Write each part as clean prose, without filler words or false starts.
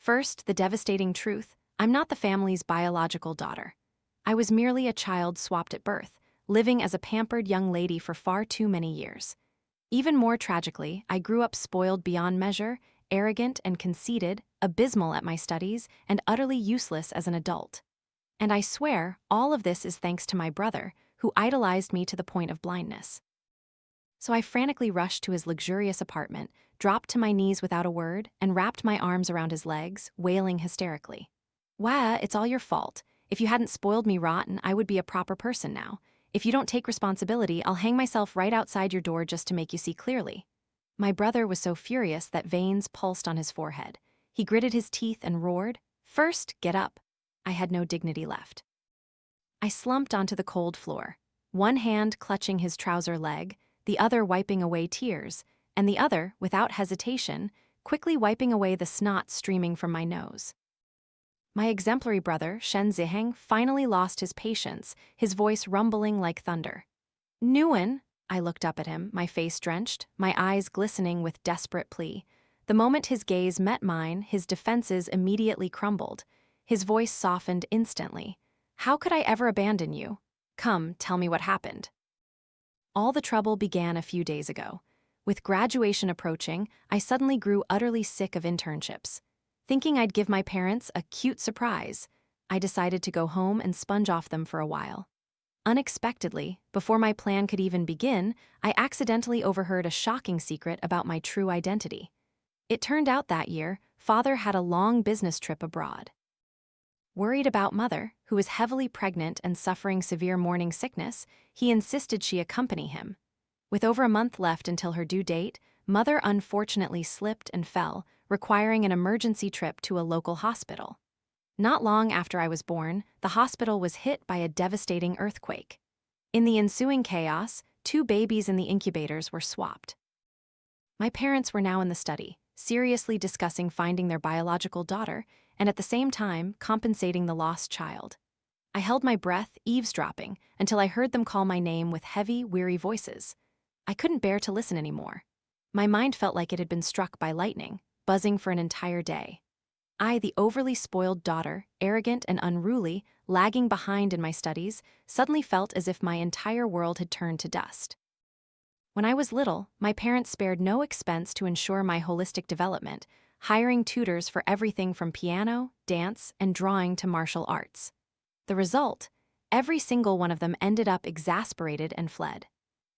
First, the devastating truth: I'm not the family's biological daughter. I was merely a child swapped at birth, living as a pampered young lady for far too many years. Even more tragically, I grew up spoiled beyond measure, arrogant and conceited, abysmal at my studies, and utterly useless as an adult. And I swear, all of this is thanks to my brother, who idolized me to the point of blindness. So I frantically rushed to his luxurious apartment, dropped to my knees without a word, and wrapped my arms around his legs, wailing hysterically. "Wah, it's all your fault. If you hadn't spoiled me rotten, I would be a proper person now. If you don't take responsibility, I'll hang myself right outside your door just to make you see clearly." My brother was so furious that veins pulsed on his forehead. He gritted his teeth and roared, "First, get up." I had no dignity left. I slumped onto the cold floor, one hand clutching his trouser leg, the other wiping away tears, and the other, without hesitation, quickly wiping away the snot streaming from my nose. My exemplary brother, Shen Zihang, finally lost his patience, his voice rumbling like thunder. "Nguyen," I looked up at him, my face drenched, my eyes glistening with desperate plea. The moment his gaze met mine, his defenses immediately crumbled. His voice softened instantly. "How could I ever abandon you? Come, tell me what happened." All the trouble began a few days ago. With graduation approaching, I suddenly grew utterly sick of internships. Thinking I'd give my parents a cute surprise, I decided to go home and sponge off them for a while. Unexpectedly, before my plan could even begin, I accidentally overheard a shocking secret about my true identity. It turned out that year, Father had a long business trip abroad. Worried about Mother, who was heavily pregnant and suffering severe morning sickness, he insisted she accompany him. With over a month left until her due date, Mother unfortunately slipped and fell, requiring an emergency trip to a local hospital. Not long after I was born, the hospital was hit by a devastating earthquake. In the ensuing chaos, 2 babies in the incubators were swapped. My parents were now in the study, seriously discussing finding their biological daughter, and at the same time, compensating the lost child. I held my breath, eavesdropping, until I heard them call my name with heavy, weary voices. I couldn't bear to listen anymore. My mind felt like it had been struck by lightning, buzzing for an entire day. I, the overly spoiled daughter, arrogant and unruly, lagging behind in my studies, suddenly felt as if my entire world had turned to dust. When I was little, my parents spared no expense to ensure my holistic development, hiring tutors for everything from piano, dance, and drawing to martial arts. The result? Every single one of them ended up exasperated and fled.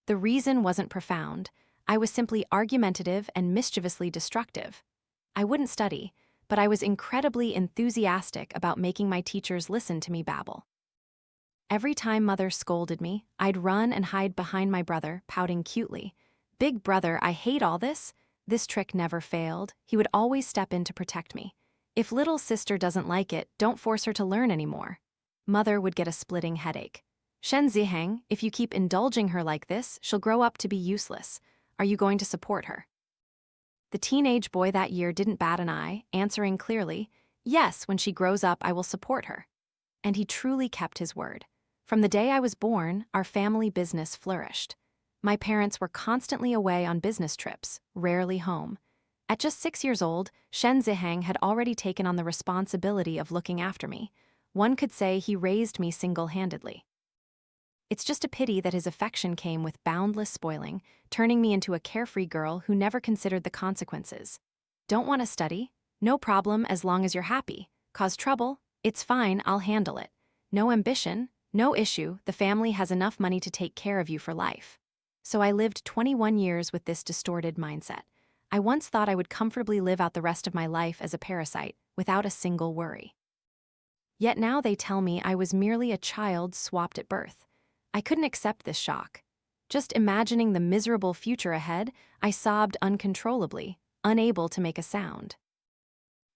The reason wasn't profound. I was simply argumentative and mischievously destructive. I wouldn't study, but I was incredibly enthusiastic about making my teachers listen to me babble. Every time Mother scolded me, I'd run and hide behind my brother, pouting cutely. "Big brother, I hate all this." This trick never failed. He would always step in to protect me. "If little sister doesn't like it, don't force her to learn anymore." Mother would get a splitting headache. "Shen Zihang, if you keep indulging her like this, she'll grow up to be useless. Are you going to support her?" The teenage boy that year didn't bat an eye, answering clearly, "Yes, when she grows up, I will support her." And he truly kept his word. From the day I was born, our family business flourished. My parents were constantly away on business trips, rarely home. At just 6 years old, Shen Zihang had already taken on the responsibility of looking after me. One could say he raised me single-handedly. It's just a pity that his affection came with boundless spoiling, turning me into a carefree girl who never considered the consequences. "Don't want to study? No problem as long as you're happy. Cause trouble? It's fine, I'll handle it. No ambition? No issue, the family has enough money to take care of you for life." So I lived 21 years with this distorted mindset. I once thought I would comfortably live out the rest of my life as a parasite, without a single worry. Yet now they tell me I was merely a child swapped at birth. I couldn't accept this shock. Just imagining the miserable future ahead, I sobbed uncontrollably, unable to make a sound.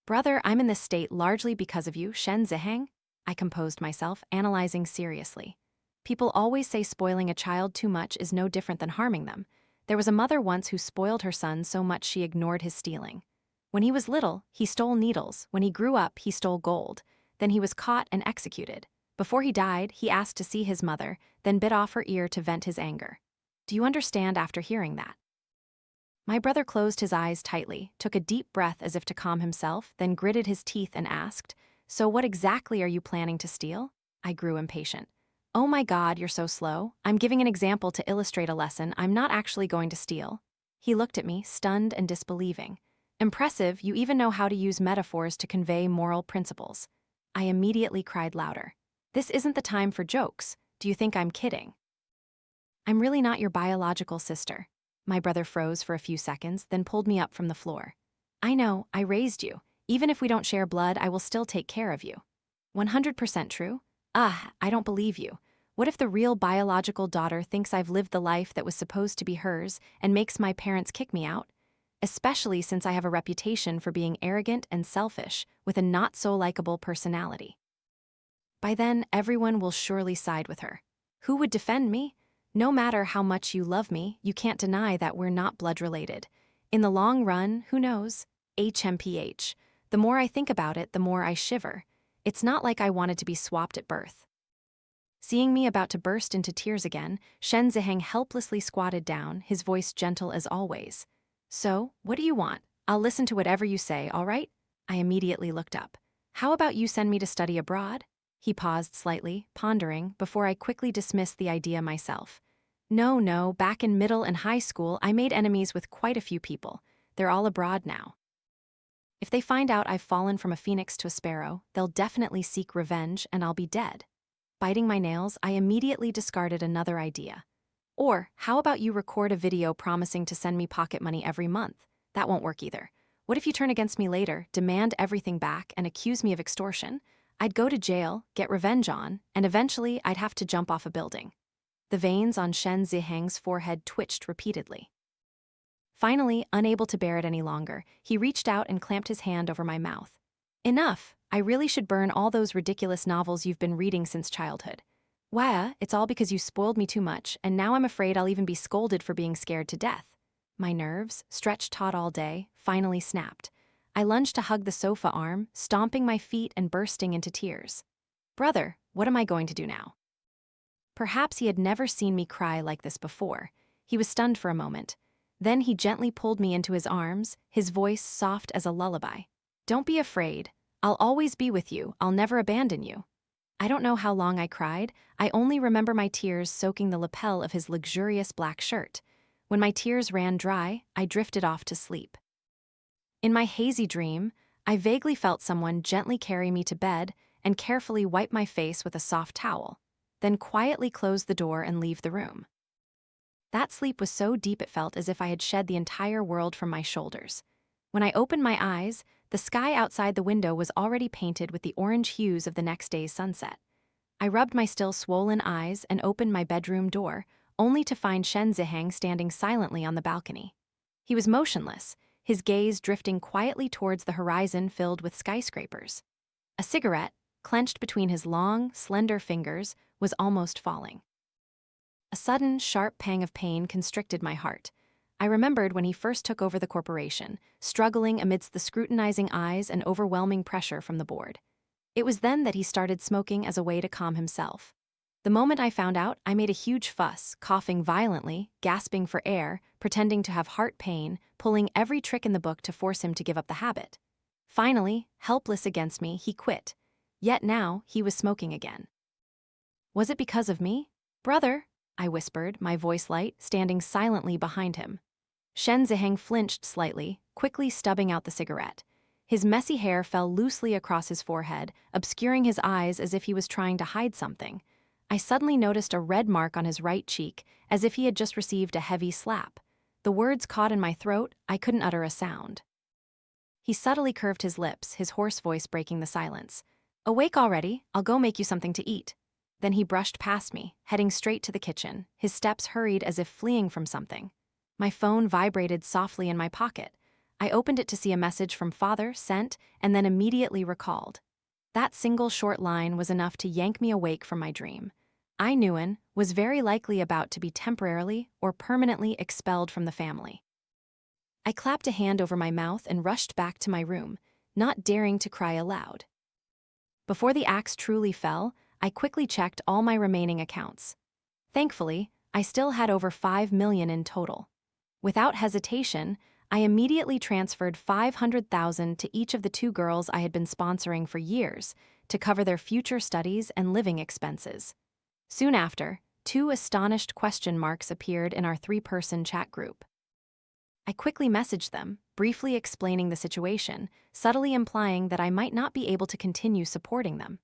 "Brother, I'm in this state largely because of you, Shen Zihang." I composed myself, analyzing seriously. People always say spoiling a child too much is no different than harming them. There was a mother once who spoiled her son so much she ignored his stealing. When he was little, he stole needles. When he grew up, he stole gold. Then he was caught and executed. Before he died, he asked to see his mother, then bit off her ear to vent his anger. Do you understand after hearing that? My brother closed his eyes tightly, took a deep breath as if to calm himself, then gritted his teeth and asked, "So what exactly are you planning to steal?" I grew impatient. "Oh my God, you're so slow. I'm giving an example to illustrate a lesson. I'm not actually going to steal." He looked at me, stunned and disbelieving. "Impressive, you even know how to use metaphors to convey moral principles." I immediately cried louder. "This isn't the time for jokes. Do you think I'm kidding?" "I'm really not your biological sister." My brother froze for a few seconds, then pulled me up from the floor. "I know, I raised you. Even if we don't share blood, I will still take care of you." 100% true? I don't believe you. What if the real biological daughter thinks I've lived the life that was supposed to be hers and makes my parents kick me out? Especially since I have a reputation for being arrogant and selfish with a not-so-likable personality. By then, everyone will surely side with her. Who would defend me? No matter how much you love me, you can't deny that we're not blood-related. In the long run, who knows? HMPH. The more I think about it, the more I shiver. It's not like I wanted to be swapped at birth. Seeing me about to burst into tears again, Shen Zihang helplessly squatted down, his voice gentle as always. "So, what do you want? I'll listen to whatever you say, all right?" I immediately looked up. "How about you send me to study abroad?" He paused slightly, pondering, before I quickly dismissed the idea myself. No, back in middle and high school, I made enemies with quite a few people. They're all abroad now. If they find out I've fallen from a phoenix to a sparrow, they'll definitely seek revenge and I'll be dead. Biting my nails, I immediately discarded another idea. Or, how about you record a video promising to send me pocket money every month? That won't work either. What if you turn against me later, demand everything back, and accuse me of extortion? I'd go to jail, get revenge on, and eventually I'd have to jump off a building. The veins on Shen Zihang's forehead twitched repeatedly. Finally, unable to bear it any longer, he reached out and clamped his hand over my mouth. "Enough! I really should burn all those ridiculous novels you've been reading since childhood. Wah, it's all because you spoiled me too much, and now I'm afraid I'll even be scolded for being scared to death." My nerves, stretched taut all day, finally snapped. I lunged to hug the sofa arm, stomping my feet and bursting into tears. "Brother, what am I going to do now?" Perhaps he had never seen me cry like this before. He was stunned for a moment. Then he gently pulled me into his arms, his voice soft as a lullaby. "Don't be afraid. I'll always be with you. I'll never abandon you." I don't know how long I cried. I only remember my tears soaking the lapel of his luxurious black shirt. When my tears ran dry, I drifted off to sleep. In my hazy dream, I vaguely felt someone gently carry me to bed and carefully wipe my face with a soft towel, then quietly close the door and leave the room. That sleep was so deep it felt as if I had shed the entire world from my shoulders. When I opened my eyes, the sky outside the window was already painted with the orange hues of the next day's sunset. I rubbed my still swollen eyes and opened my bedroom door, only to find Shen Zihang standing silently on the balcony. He was motionless, his gaze drifting quietly towards the horizon filled with skyscrapers. A cigarette, clenched between his long, slender fingers, was almost falling. A sudden, sharp pang of pain constricted my heart. I remembered when he first took over the corporation, struggling amidst the scrutinizing eyes and overwhelming pressure from the board. It was then that he started smoking as a way to calm himself. The moment I found out, I made a huge fuss, coughing violently, gasping for air, pretending to have heart pain, pulling every trick in the book to force him to give up the habit. Finally, helpless against me, he quit. Yet now, he was smoking again. Was it because of me? "Brother," I whispered, my voice light, standing silently behind him. Shen Zihang flinched slightly, quickly stubbing out the cigarette. His messy hair fell loosely across his forehead, obscuring his eyes as if he was trying to hide something. I suddenly noticed a red mark on his right cheek, as if he had just received a heavy slap. The words caught in my throat, I couldn't utter a sound. He subtly curved his lips, his hoarse voice breaking the silence. "Awake already? I'll go make you something to eat." Then he brushed past me, heading straight to the kitchen, his steps hurried as if fleeing from something. My phone vibrated softly in my pocket. I opened it to see a message from father, sent, and then immediately recalled. That single short line was enough to yank me awake from my dream. I Nguyen was very likely about to be temporarily or permanently expelled from the family. I clapped a hand over my mouth and rushed back to my room, not daring to cry aloud. Before the axe truly fell, I quickly checked all my remaining accounts. Thankfully, I still had over 5 million in total. Without hesitation, I immediately transferred 500,000 to each of the two girls I had been sponsoring for years to cover their future studies and living expenses. Soon after, two astonished question marks appeared in our three-person chat group. I quickly messaged them, briefly explaining the situation, subtly implying that I might not be able to continue supporting them.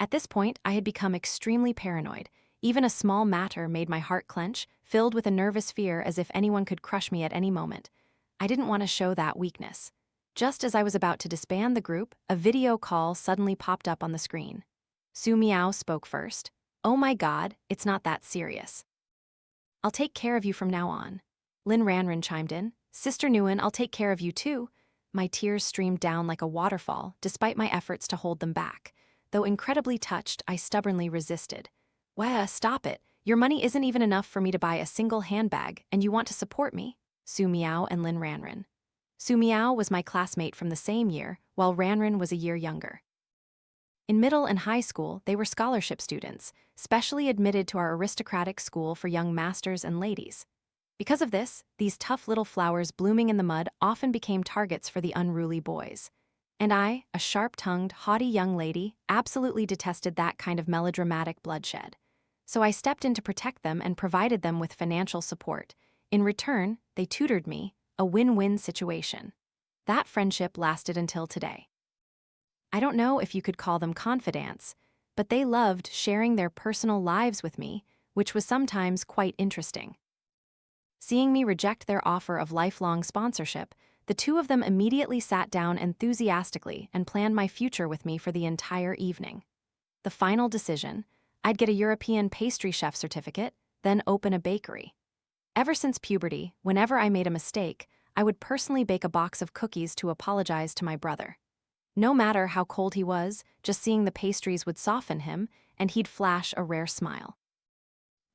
At this point, I had become extremely paranoid. Even a small matter made my heart clench, filled with a nervous fear as if anyone could crush me at any moment. I didn't want to show that weakness. Just as I was about to disband the group, a video call suddenly popped up on the screen. Su Miao spoke first. "Oh my God, it's not that serious. I'll take care of you from now on." Lin Ranran chimed in. "Sister Nguyen, I'll take care of you too." My tears streamed down like a waterfall, despite my efforts to hold them back. Though incredibly touched, I stubbornly resisted. "Wah, stop it. Your money isn't even enough for me to buy a single handbag, and you want to support me?" Su Miao and Lin Ranran. Su Miao was my classmate from the same year, while Ranran was a year younger. In middle and high school, they were scholarship students, specially admitted to our aristocratic school for young masters and ladies. Because of this, these tough little flowers blooming in the mud often became targets for the unruly boys. And I, a sharp-tongued, haughty young lady, absolutely detested that kind of melodramatic bloodshed. So I stepped in to protect them and provided them with financial support. In return, they tutored me, a win-win situation. That friendship lasted until today. I don't know if you could call them confidants, but they loved sharing their personal lives with me, which was sometimes quite interesting. Seeing me reject their offer of lifelong sponsorship, the two of them immediately sat down enthusiastically and planned my future with me for the entire evening. The final decision: I'd get a European pastry chef certificate, then open a bakery. Ever since puberty, whenever I made a mistake, I would personally bake a box of cookies to apologize to my brother. No matter how cold he was, just seeing the pastries would soften him, and he'd flash a rare smile.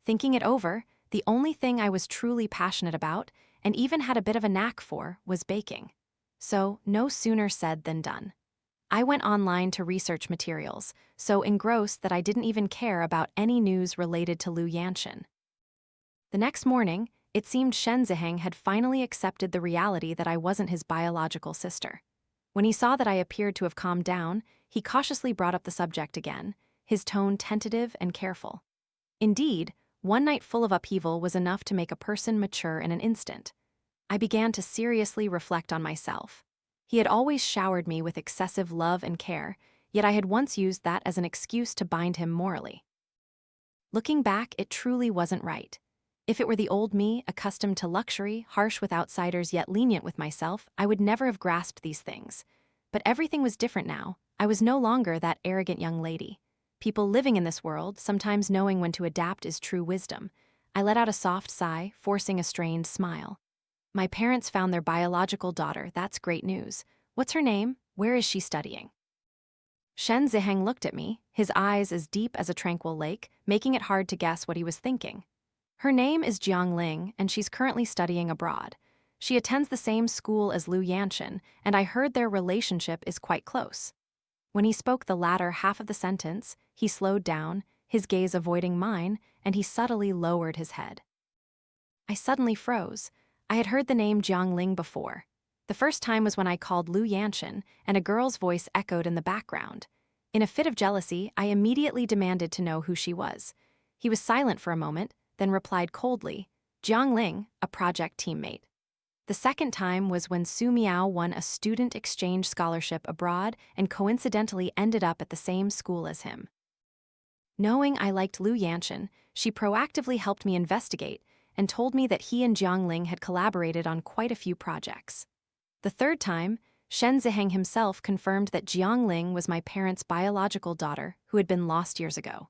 Thinking it over, the only thing I was truly passionate about, and even had a bit of a knack for, was baking. So, no sooner said than done. I went online to research materials, so engrossed that I didn't even care about any news related to Yanshen. The next morning, it seemed Shen Zihang had finally accepted the reality that I wasn't his biological sister. When he saw that I appeared to have calmed down, he cautiously brought up the subject again, his tone tentative and careful. Indeed, one night full of upheaval was enough to make a person mature in an instant. I began to seriously reflect on myself. He had always showered me with excessive love and care, yet I had once used that as an excuse to bind him morally. Looking back, it truly wasn't right. If it were the old me, accustomed to luxury, harsh with outsiders yet lenient with myself, I would never have grasped these things. But everything was different now. I was no longer that arrogant young lady. People living in this world, sometimes knowing when to adapt is true wisdom. I let out a soft sigh, forcing a strained smile. My parents found their biological daughter. That's great news. What's her name? Where is she studying? Shen Zihang looked at me, his eyes as deep as a tranquil lake, making it hard to guess what he was thinking. Her name is Jiang Ling, and she's currently studying abroad. She attends the same school as Yanshen, and I heard their relationship is quite close. When he spoke the latter half of the sentence, he slowed down, his gaze avoiding mine, and he subtly lowered his head. I suddenly froze. I had heard the name Jiang Ling before. The first time was when I called Yanshen, and a girl's voice echoed in the background. In a fit of jealousy, I immediately demanded to know who she was. He was silent for a moment, then replied coldly, "Jiang Ling, a project teammate." The second time was when Su Miao won a student exchange scholarship abroad and coincidentally ended up at the same school as him. Knowing I liked Yanshen, she proactively helped me investigate and told me that he and Jiang Ling had collaborated on quite a few projects. The third time, Shen Zihang himself confirmed that Jiang Ling was my parents' biological daughter who had been lost years ago.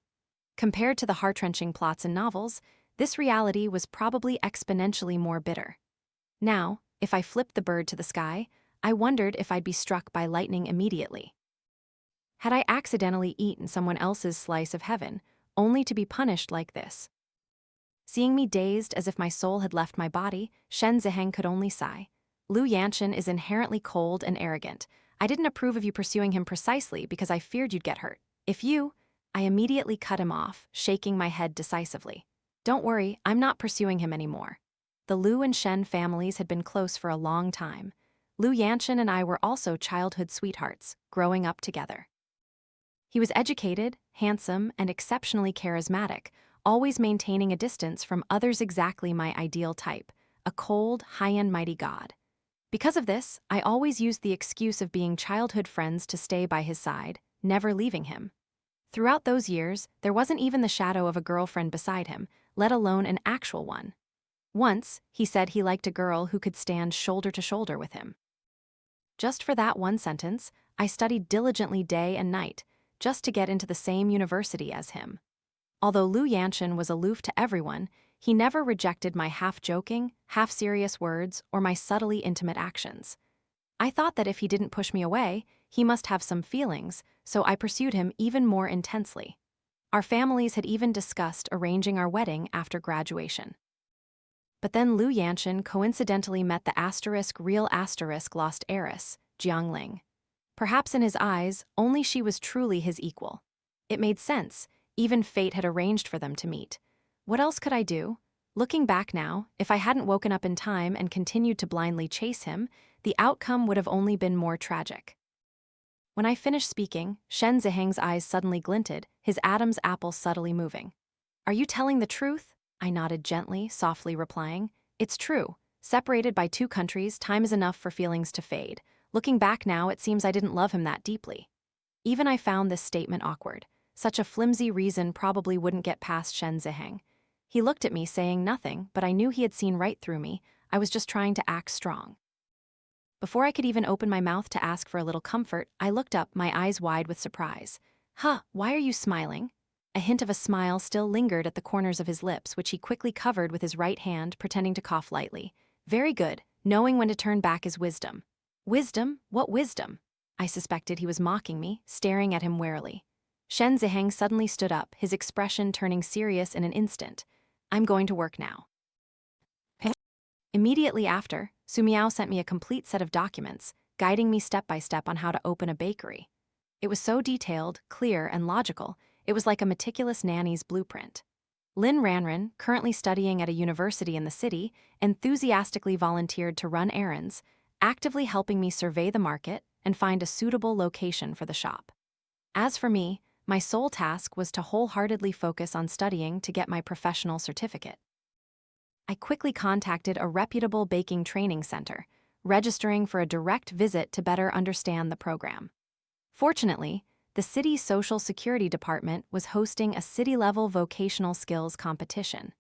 Compared to the heart-wrenching plots in novels, this reality was probably exponentially more bitter. Now, if I flipped the bird to the sky, I wondered if I'd be struck by lightning immediately. Had I accidentally eaten someone else's slice of heaven, only to be punished like this? Seeing me dazed as if my soul had left my body, Shen Zihang could only sigh. Yanshen is inherently cold and arrogant. I didn't approve of you pursuing him precisely because I feared you'd get hurt. I immediately cut him off, shaking my head decisively. Don't worry, I'm not pursuing him anymore. The Liu and Shen families had been close for a long time. Liu Yanshen and I were also childhood sweethearts, growing up together. He was educated, handsome, and exceptionally charismatic, always maintaining a distance from others, exactly my ideal type, a cold, high-end mighty god. Because of this, I always used the excuse of being childhood friends to stay by his side, never leaving him. Throughout those years, there wasn't even the shadow of a girlfriend beside him, let alone an actual one. Once, he said he liked a girl who could stand shoulder to shoulder with him. Just for that one sentence, I studied diligently day and night, just to get into the same university as him. Although Liu Yanshen was aloof to everyone, he never rejected my half-joking, half-serious words or my subtly intimate actions. I thought that if he didn't push me away, he must have some feelings, so I pursued him even more intensely. Our families had even discussed arranging our wedding after graduation. But then Liu Yanshen coincidentally met the real lost heiress, Jiang Ling. Perhaps in his eyes, only she was truly his equal. It made sense, even fate had arranged for them to meet. What else could I do? Looking back now, if I hadn't woken up in time and continued to blindly chase him, the outcome would have only been more tragic. When I finished speaking, Shen Zihang's eyes suddenly glinted, his Adam's apple subtly moving. "Are you telling the truth?" I nodded gently, softly replying. "It's true. Separated by 2 countries, time is enough for feelings to fade. Looking back now, it seems I didn't love him that deeply." Even I found this statement awkward. Such a flimsy reason probably wouldn't get past Shen Zihang. He looked at me saying nothing, but I knew he had seen right through me. I was just trying to act strong. Before I could even open my mouth to ask for a little comfort, I looked up, my eyes wide with surprise. "Huh, why are you smiling?" A hint of a smile still lingered at the corners of his lips, which he quickly covered with his right hand, pretending to cough lightly. "Very good, knowing when to turn back is wisdom." "Wisdom? What wisdom?" I suspected he was mocking me, staring at him warily. Shen Zihang suddenly stood up, his expression turning serious in an instant. "I'm going to work now." Immediately after, Su Miao sent me a complete set of documents, guiding me step by step on how to open a bakery. It was so detailed, clear, and logical, it was like a meticulous nanny's blueprint. Lin Ranran, currently studying at a university in the city, enthusiastically volunteered to run errands, actively helping me survey the market and find a suitable location for the shop. As for me, my sole task was to wholeheartedly focus on studying to get my professional certificate. I quickly contacted a reputable baking training center, registering for a direct visit to better understand the program. Fortunately, the city's Social Security Department was hosting a city-level vocational skills competition.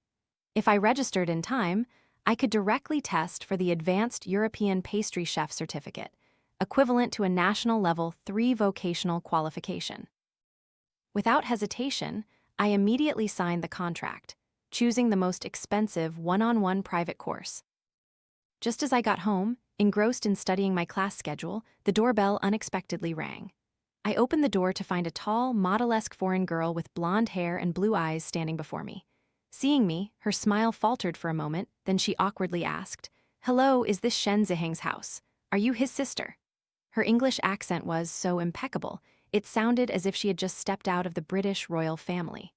If I registered in time, I could directly test for the Advanced European Pastry Chef Certificate, equivalent to a national Level 3 vocational qualification. Without hesitation, I immediately signed the contract, choosing the most expensive one-on-one private course. Just as I got home, engrossed in studying my class schedule, the doorbell unexpectedly rang. I opened the door to find a tall, model-esque foreign girl with blonde hair and blue eyes standing before me. Seeing me, her smile faltered for a moment, then she awkwardly asked, "Hello, is this Shen Zihang's house? Are you his sister?" Her English accent was so impeccable, it sounded as if she had just stepped out of the British royal family.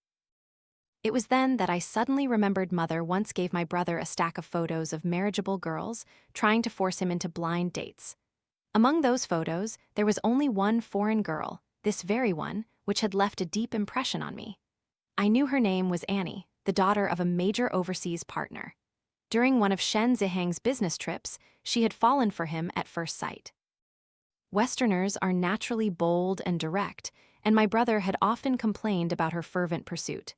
It was then that I suddenly remembered Mother once gave my brother a stack of photos of marriageable girls, trying to force him into blind dates. Among those photos, there was only one foreign girl, this very one, which had left a deep impression on me. I knew her name was Annie, the daughter of a major overseas partner. During one of Shen Zihang's business trips, she had fallen for him at first sight. Westerners are naturally bold and direct, and my brother had often complained about her fervent pursuit.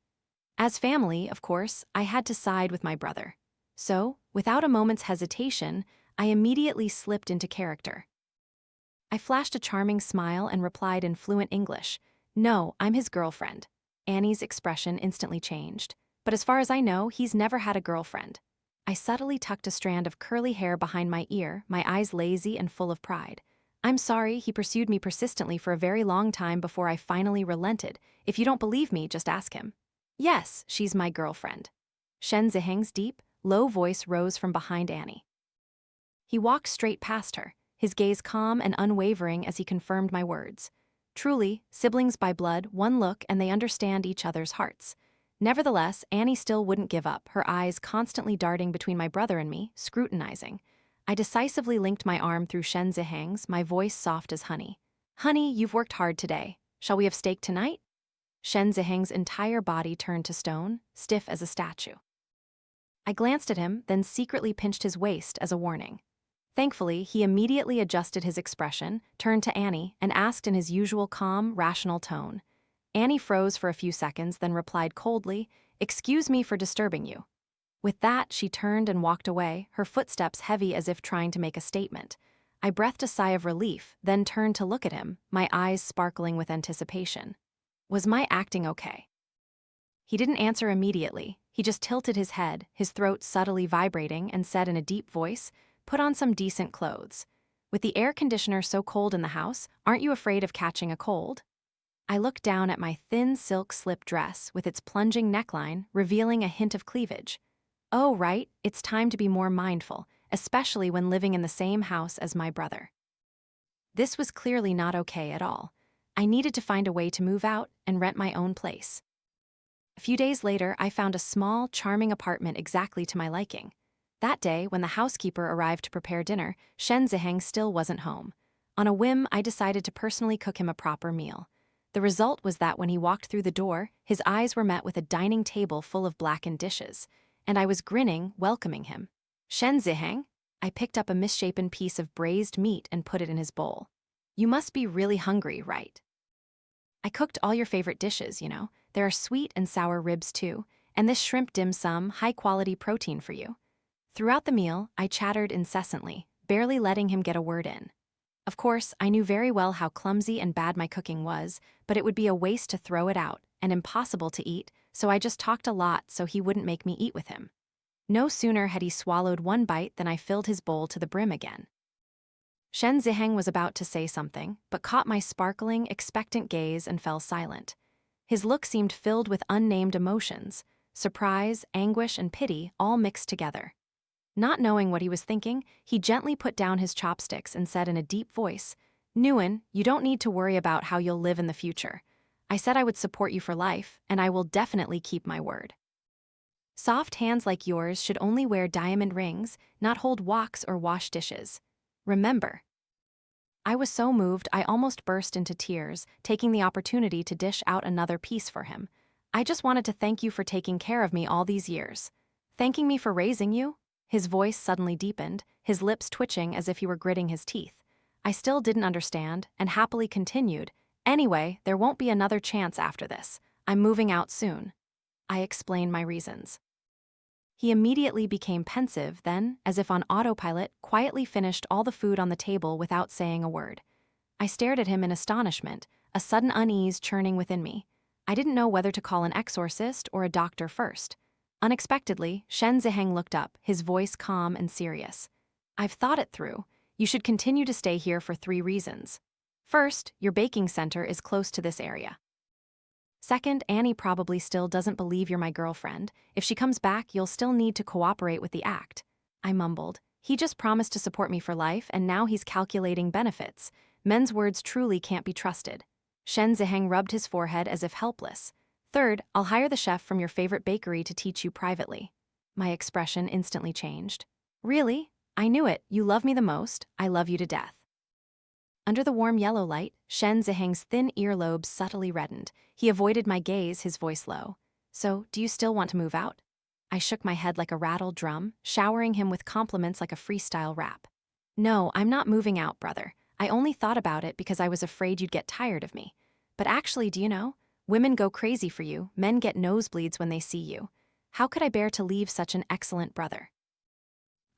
As family, of course, I had to side with my brother. So, without a moment's hesitation, I immediately slipped into character. I flashed a charming smile and replied in fluent English, "No, I'm his girlfriend." Annie's expression instantly changed. "But as far as I know, he's never had a girlfriend." I subtly tucked a strand of curly hair behind my ear, my eyes lazy and full of pride. "I'm sorry, he pursued me persistently for a very long time before I finally relented. If you don't believe me, just ask him." "Yes, she's my girlfriend." Shen Zihang's deep, low voice rose from behind Annie. He walked straight past her, his gaze calm and unwavering as he confirmed my words. Truly, siblings by blood, one look and they understand each other's hearts. Nevertheless, Annie still wouldn't give up, her eyes constantly darting between my brother and me, scrutinizing. I decisively linked my arm through Shen Zihang's, my voice soft as honey. Honey, you've worked hard today. Shall we have steak tonight? Shen Zihang's entire body turned to stone, stiff as a statue. I glanced at him, then secretly pinched his waist as a warning. Thankfully, he immediately adjusted his expression, turned to Annie, and asked in his usual calm, rational tone. Annie froze for a few seconds, then replied coldly, "Excuse me for disturbing you." With that, she turned and walked away, her footsteps heavy as if trying to make a statement. I breathed a sigh of relief, then turned to look at him, my eyes sparkling with anticipation. Was my acting okay? He didn't answer immediately. He just tilted his head, his throat subtly vibrating, and said in a deep voice, "Put on some decent clothes. With the air conditioner so cold in the house, aren't you afraid of catching a cold?" I looked down at my thin silk slip dress with its plunging neckline, revealing a hint of cleavage. Oh, right, it's time to be more mindful, especially when living in the same house as my brother. This was clearly not okay at all. I needed to find a way to move out and rent my own place. A few days later, I found a small, charming apartment exactly to my liking. That day, when the housekeeper arrived to prepare dinner, Shen Zihang still wasn't home. On a whim, I decided to personally cook him a proper meal. The result was that when he walked through the door, his eyes were met with a dining table full of blackened dishes, and I was grinning, welcoming him. "Shen Zihang?" I picked up a misshapen piece of braised meat and put it in his bowl. "You must be really hungry, right? I cooked all your favorite dishes, you know. There are sweet and sour ribs too, and this shrimp dim sum, high-quality protein for you." Throughout the meal, I chattered incessantly, barely letting him get a word in. Of course, I knew very well how clumsy and bad my cooking was, but it would be a waste to throw it out, and impossible to eat, so I just talked a lot so he wouldn't make me eat with him. No sooner had he swallowed one bite than I filled his bowl to the brim again. Shen Zihang was about to say something, but caught my sparkling, expectant gaze and fell silent. His look seemed filled with unnamed emotions, surprise, anguish, and pity all mixed together. Not knowing what he was thinking, he gently put down his chopsticks and said in a deep voice, "Nguyen, you don't need to worry about how you'll live in the future. I said I would support you for life, and I will definitely keep my word. Soft hands like yours should only wear diamond rings, not hold woks or wash dishes. Remember." I was so moved I almost burst into tears, taking the opportunity to dish out another piece for him. "I just wanted to thank you for taking care of me all these years." "Thanking me for raising you?" His voice suddenly deepened, his lips twitching as if he were gritting his teeth. I still didn't understand, and happily continued, "Anyway, there won't be another chance after this. I'm moving out soon." I explained my reasons. He immediately became pensive, then, as if on autopilot, quietly finished all the food on the table without saying a word. I stared at him in astonishment, a sudden unease churning within me. I didn't know whether to call an exorcist or a doctor first. Unexpectedly, Shen Zihang looked up, his voice calm and serious. "I've thought it through. You should continue to stay here for 3 reasons. First, your baking center is close to this area. Second, Annie probably still doesn't believe you're my girlfriend. If she comes back, you'll still need to cooperate with the act." I mumbled. He just promised to support me for life, and now he's calculating benefits. Men's words truly can't be trusted. Shen Zihang rubbed his forehead as if helpless. "Third, I'll hire the chef from your favorite bakery to teach you privately." My expression instantly changed. "Really? I knew it. You love me the most. I love you to death." Under the warm yellow light, Shen Zihang's thin earlobes subtly reddened. He avoided my gaze, his voice low. "So, do you still want to move out?" I shook my head like a rattled drum, showering him with compliments like a freestyle rap. "No, I'm not moving out, brother. I only thought about it because I was afraid you'd get tired of me. But actually, do you know? Women go crazy for you, men get nosebleeds when they see you. How could I bear to leave such an excellent brother?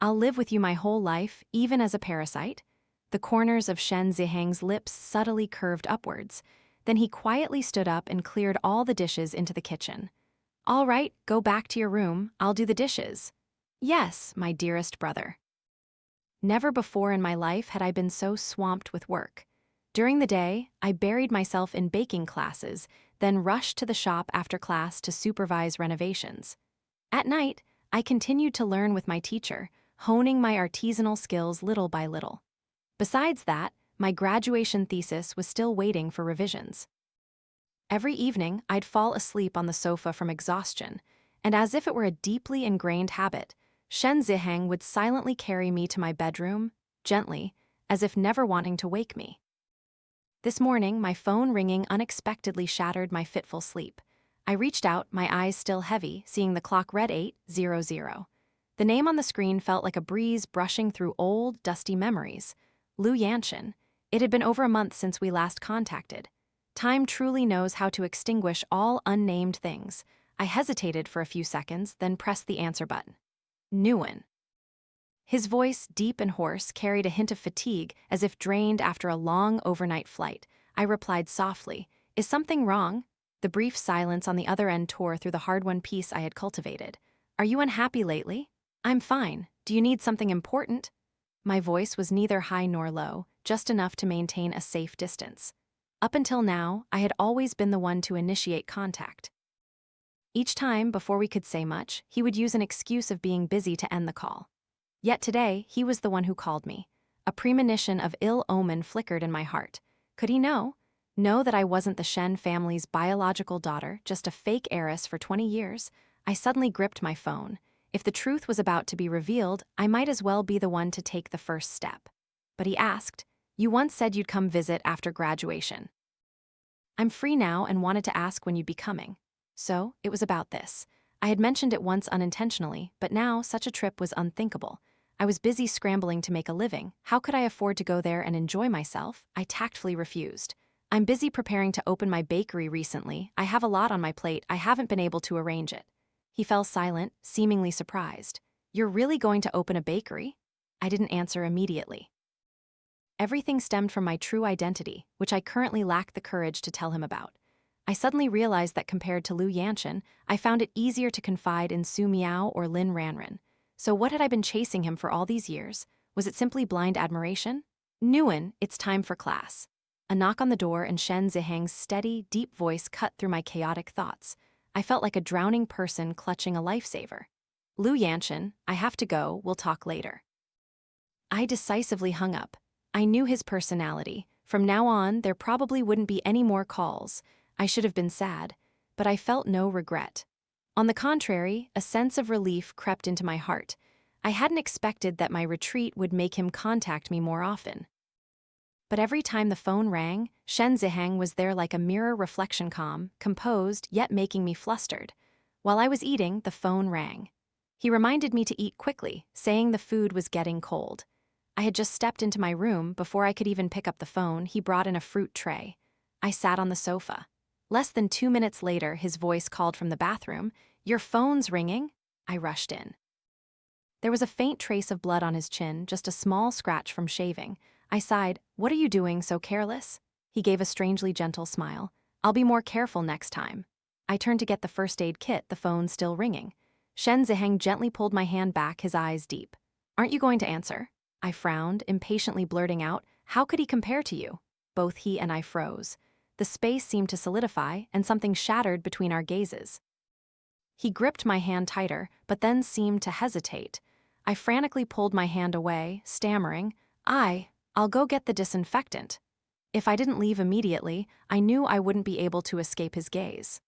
I'll live with you my whole life, even as a parasite." The corners of Shen Zihang's lips subtly curved upwards. Then he quietly stood up and cleared all the dishes into the kitchen. "All right, go back to your room. I'll do the dishes." "Yes, my dearest brother." Never before in my life had I been so swamped with work. During the day, I buried myself in baking classes, then rushed to the shop after class to supervise renovations. At night, I continued to learn with my teacher, honing my artisanal skills little by little. Besides that, my graduation thesis was still waiting for revisions. Every evening, I'd fall asleep on the sofa from exhaustion, and as if it were a deeply ingrained habit, Shen Zihang would silently carry me to my bedroom, gently, as if never wanting to wake me. This morning, my phone ringing unexpectedly shattered my fitful sleep. I reached out, my eyes still heavy, seeing the clock read 8:00. The name on the screen felt like a breeze brushing through old, dusty memories. Yanshen. It had been over a month since we last contacted. Time truly knows how to extinguish all unnamed things. I hesitated for a few seconds, then pressed the answer button. Nguyen. His voice, deep and hoarse, carried a hint of fatigue, as if drained after a long overnight flight. I replied softly, "Is something wrong?" The brief silence on the other end tore through the hard-won peace I had cultivated. "Are you unhappy lately?" "I'm fine. Do you need something important?" My voice was neither high nor low, just enough to maintain a safe distance. Up until now, I had always been the one to initiate contact. Each time, before we could say much, he would use an excuse of being busy to end the call. Yet today, he was the one who called me. A premonition of ill omen flickered in my heart. Could he know? Know that I wasn't the Shen family's biological daughter, just a fake heiress for 20 years? I suddenly gripped my phone. If the truth was about to be revealed, I might as well be the one to take the first step. But he asked, "You once said you'd come visit after graduation." "I'm free now and wanted to ask when you'd be coming." So, it was about this. I had mentioned it once unintentionally, but now such a trip was unthinkable. I was busy scrambling to make a living. How could I afford to go there and enjoy myself? I tactfully refused. "I'm busy preparing to open my bakery recently. I have a lot on my plate. I haven't been able to arrange it." He fell silent, seemingly surprised. "You're really going to open a bakery?" I didn't answer immediately. Everything stemmed from my true identity, which I currently lacked the courage to tell him about. I suddenly realized that compared to Yanshen, I found it easier to confide in Su Miao or Lin Ranran. So what had I been chasing him for all these years? Was it simply blind admiration? "Nguyen, it's time for class." A knock on the door and Shen Zihang's steady, deep voice cut through my chaotic thoughts. I felt like a drowning person clutching a lifesaver. "Yanshen, I have to go, we'll talk later." I decisively hung up. I knew his personality. From now on, there probably wouldn't be any more calls. I should have been sad, but I felt no regret. On the contrary, a sense of relief crept into my heart. I hadn't expected that my retreat would make him contact me more often. But every time the phone rang, Shen Zihang was there like a mirror reflection, calm, composed, yet making me flustered. While I was eating, the phone rang. He reminded me to eat quickly, saying the food was getting cold. I had just stepped into my room. Before I could even pick up the phone, he brought in a fruit tray. I sat on the sofa. Less than 2 minutes later, his voice called from the bathroom, "Your phone's ringing?" I rushed in. There was a faint trace of blood on his chin, just a small scratch from shaving. I sighed, "What are you doing, so careless?" He gave a strangely gentle smile. "I'll be more careful next time." I turned to get the first aid kit, the phone still ringing. Shen Zihang gently pulled my hand back, his eyes deep. "Aren't you going to answer?" I frowned, impatiently blurting out, "How could he compare to you?" Both he and I froze. The space seemed to solidify, and something shattered between our gazes. He gripped my hand tighter, but then seemed to hesitate. I frantically pulled my hand away, stammering, I'll go get the disinfectant." If I didn't leave immediately, I knew I wouldn't be able to escape his gaze.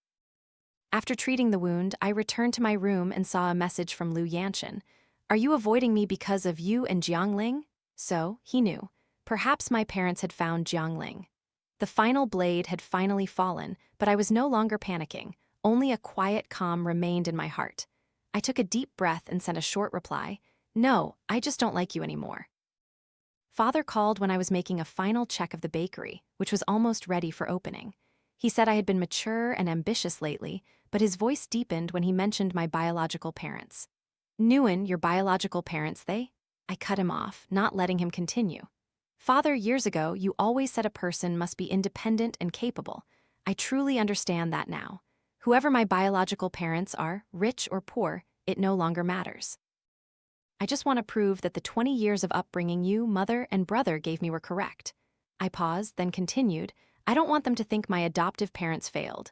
After treating the wound, I returned to my room and saw a message from Yanshen. "Are you avoiding me because of you and Jiang Ling?" So, he knew. Perhaps my parents had found Jiang Ling. The final blade had finally fallen, but I was no longer panicking. Only a quiet calm remained in my heart. I took a deep breath and sent a short reply. "No, I just don't like you anymore." Father called when I was making a final check of the bakery, which was almost ready for opening. He said I had been mature and ambitious lately, but his voice deepened when he mentioned my biological parents. "Nguyen, your biological parents, they?" I cut him off, not letting him continue. "Father, years ago, you always said a person must be independent and capable. I truly understand that now. Whoever my biological parents are, rich or poor, it no longer matters. I just want to prove that the 20 years of upbringing you, mother, and brother gave me were correct." I paused, then continued, "I don't want them to think my adoptive parents failed."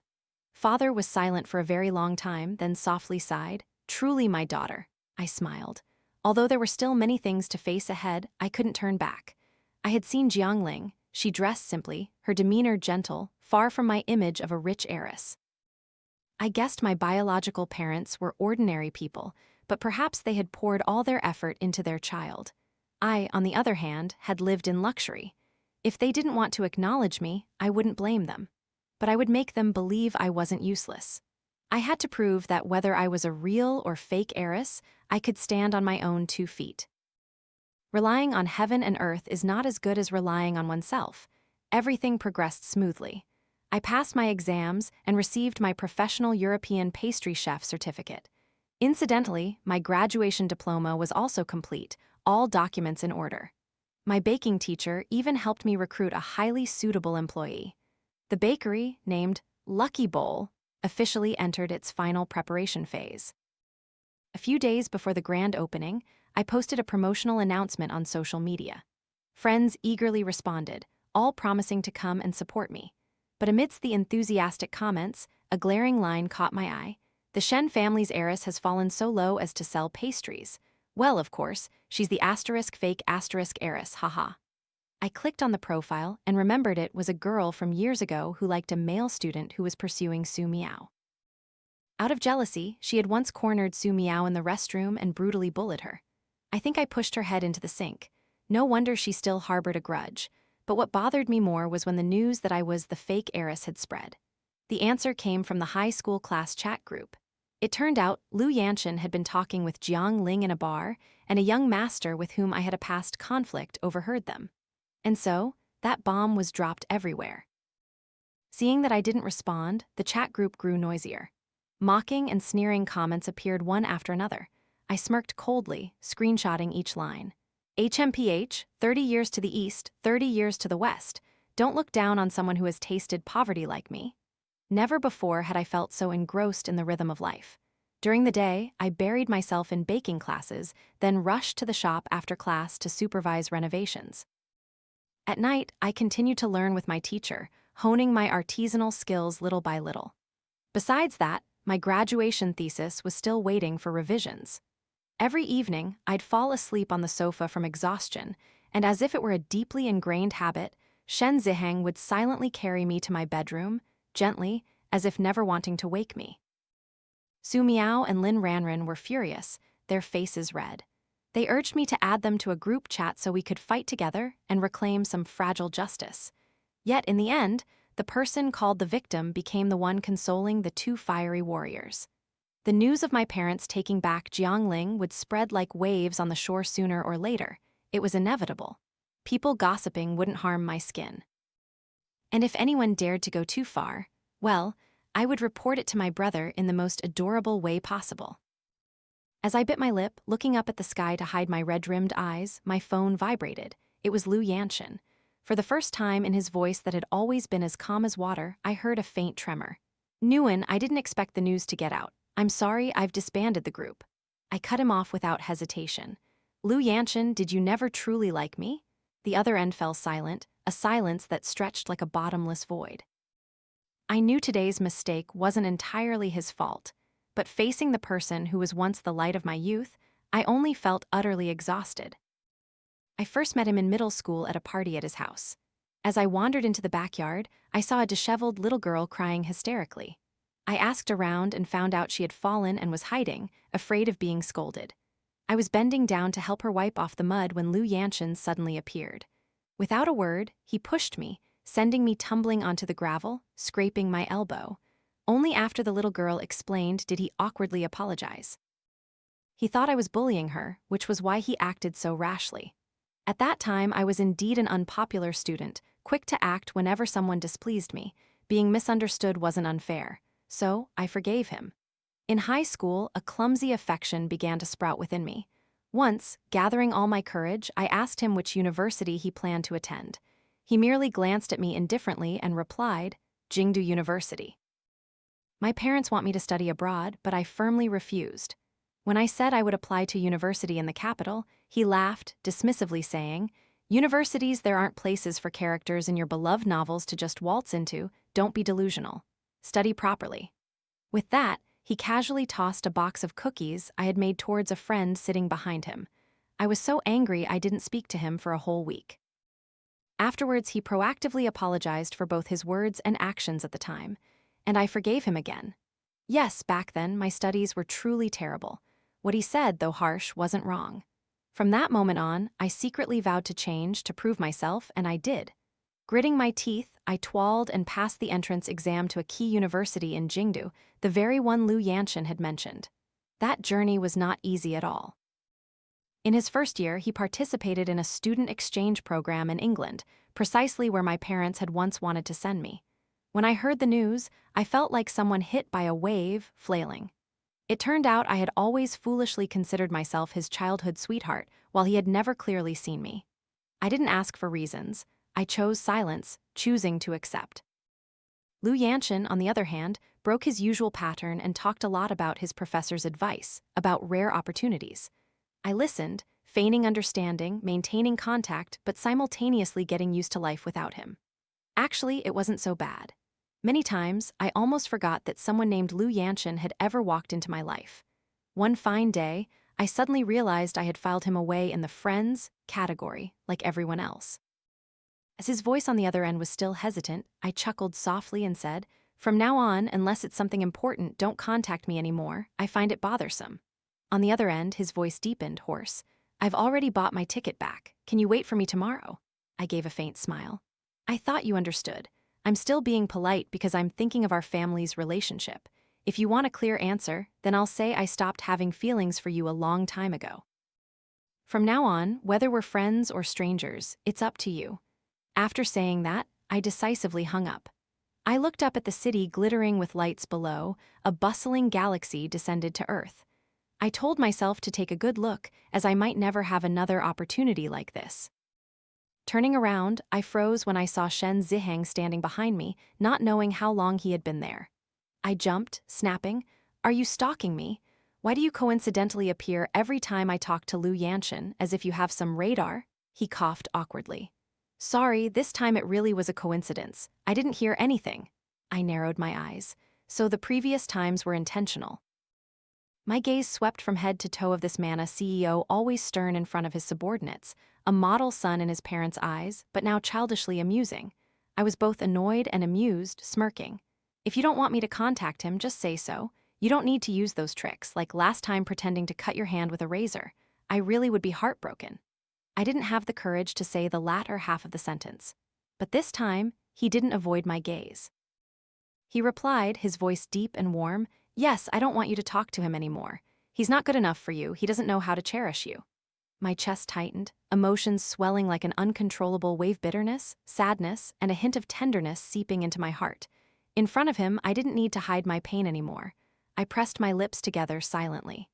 Father was silent for a very long time, then softly sighed. "Truly my daughter." I smiled. Although there were still many things to face ahead, I couldn't turn back. I had seen Jiang Ling. She dressed simply, her demeanor gentle, far from my image of a rich heiress. I guessed my biological parents were ordinary people, but perhaps they had poured all their effort into their child. I, on the other hand, had lived in luxury. If they didn't want to acknowledge me, I wouldn't blame them. But I would make them believe I wasn't useless. I had to prove that whether I was a real or fake heiress, I could stand on my own 2 feet. Relying on heaven and earth is not as good as relying on oneself. Everything progressed smoothly. I passed my exams and received my professional European pastry chef certificate. Incidentally, my graduation diploma was also complete, all documents in order. My baking teacher even helped me recruit a highly suitable employee. The bakery, named Lucky Bowl, officially entered its final preparation phase. A few days before the grand opening, I posted a promotional announcement on social media. Friends eagerly responded, all promising to come and support me. But amidst the enthusiastic comments, a glaring line caught my eye. The Shen family's heiress has fallen so low as to sell pastries. Well, of course, she's the fake heiress, haha. I clicked on the profile and remembered it was a girl from years ago who liked a male student who was pursuing Su Miao. Out of jealousy, she had once cornered Su Miao in the restroom and brutally bullied her. I think I pushed her head into the sink. No wonder she still harbored a grudge. But what bothered me more was when the news that I was the fake heiress had spread. The answer came from the high school class chat group. It turned out Yanshen had been talking with Jiang Ling in a bar, and a young master with whom I had a past conflict overheard them. And so, that bomb was dropped everywhere. Seeing that I didn't respond, the chat group grew noisier. Mocking and sneering comments appeared one after another. I smirked coldly, screenshotting each line. HMPH, 30 years to the east, 30 years to the west. Don't look down on someone who has tasted poverty like me. Never before had I felt so engrossed in the rhythm of life. During the day, I buried myself in baking classes, then rushed to the shop after class to supervise renovations. At night, I continued to learn with my teacher, honing my artisanal skills little by little. Besides that, my graduation thesis was still waiting for revisions. Every evening, I'd fall asleep on the sofa from exhaustion, and as if it were a deeply ingrained habit, Shen Zihang would silently carry me to my bedroom, gently, as if never wanting to wake me. Su Miao and Lin Ranran were furious, their faces red. They urged me to add them to a group chat so we could fight together and reclaim some fragile justice. Yet, in the end, the person called the victim became the one consoling the 2 fiery warriors. The news of my parents taking back Jiang Ling would spread like waves on the shore sooner or later. It was inevitable. People gossiping wouldn't harm my skin. And if anyone dared to go too far, well, I would report it to my brother in the most adorable way possible. As I bit my lip, looking up at the sky to hide my red-rimmed eyes, my phone vibrated. It was Yanshen. For the first time in his voice that had always been as calm as water, I heard a faint tremor. Nguyen, I didn't expect the news to get out. I'm sorry, I've disbanded the group. I cut him off without hesitation. Yanshen, did you never truly like me? The other end fell silent, a silence that stretched like a bottomless void. I knew today's mistake wasn't entirely his fault, but facing the person who was once the light of my youth, I only felt utterly exhausted. I first met him in middle school at a party at his house. As I wandered into the backyard, I saw a disheveled little girl crying hysterically. I asked around and found out she had fallen and was hiding, afraid of being scolded. I was bending down to help her wipe off the mud when Yanshen suddenly appeared. Without a word, he pushed me, sending me tumbling onto the gravel, scraping my elbow. Only after the little girl explained did he awkwardly apologize. He thought I was bullying her, which was why he acted so rashly. At that time, I was indeed an unpopular student, quick to act whenever someone displeased me. Being misunderstood wasn't unfair, so I forgave him. In high school, a clumsy affection began to sprout within me. Once, gathering all my courage, I asked him which university he planned to attend. He merely glanced at me indifferently and replied, Jingdu University. My parents want me to study abroad, but I firmly refused. When I said I would apply to university in the capital, he laughed, dismissively saying, Universities, there aren't places for characters in your beloved novels to just waltz into, don't be delusional. Study properly. With that, he casually tossed a box of cookies I had made towards a friend sitting behind him. I was so angry I didn't speak to him for a whole week. Afterwards, he proactively apologized for both his words and actions at the time, and I forgave him again. Yes, back then, my studies were truly terrible. What he said, though harsh, wasn't wrong. From that moment on, I secretly vowed to change to prove myself, and I did. Gritting my teeth, I twirled and passed the entrance exam to a key university in Jingdu, the very one Yanshen had mentioned. That journey was not easy at all. In his first year, he participated in a student exchange program in England, precisely where my parents had once wanted to send me. When I heard the news, I felt like someone hit by a wave, flailing. It turned out I had always foolishly considered myself his childhood sweetheart, while he had never clearly seen me. I didn't ask for reasons. I chose silence, choosing to accept. Yanshen, on the other hand, broke his usual pattern and talked a lot about his professor's advice, about rare opportunities. I listened, feigning understanding, maintaining contact, but simultaneously getting used to life without him. Actually, it wasn't so bad. Many times, I almost forgot that someone named Yanshen had ever walked into my life. One fine day, I suddenly realized I had filed him away in the friends category, like everyone else. As his voice on the other end was still hesitant, I chuckled softly and said, "From now on, unless it's something important, don't contact me anymore. I find it bothersome." On the other end, his voice deepened, hoarse. "I've already bought my ticket back. Can you wait for me tomorrow?" I gave a faint smile. "I thought you understood. I'm still being polite because I'm thinking of our family's relationship. If you want a clear answer, then I'll say I stopped having feelings for you a long time ago. From now on, whether we're friends or strangers, it's up to you." After saying that, I decisively hung up. I looked up at the city glittering with lights below. A bustling galaxy descended to Earth. I told myself to take a good look, as I might never have another opportunity like this. Turning around, I froze when I saw Shen Zihang standing behind me, not knowing how long he had been there. I jumped, snapping, "Are you stalking me? Why do you coincidentally appear every time I talk to Yanshen, as if you have some radar?" He coughed awkwardly. "Sorry, this time it really was a coincidence. I didn't hear anything." I narrowed my eyes. So the previous times were intentional. My gaze swept from head to toe of this man, a CEO always stern in front of his subordinates, a model son in his parents' eyes, but now childishly amusing. I was both annoyed and amused, smirking. "If you don't want me to contact him, just say so. You don't need to use those tricks, like last time pretending to cut your hand with a razor. I really would be heartbroken." I didn't have the courage to say the latter half of the sentence. But this time, he didn't avoid my gaze. He replied, his voice deep and warm, "Yes, I don't want you to talk to him anymore. He's not good enough for you. He doesn't know how to cherish you." My chest tightened, emotions swelling like an uncontrollable wave, bitterness, sadness, and a hint of tenderness seeping into my heart. In front of him, I didn't need to hide my pain anymore. I pressed my lips together silently.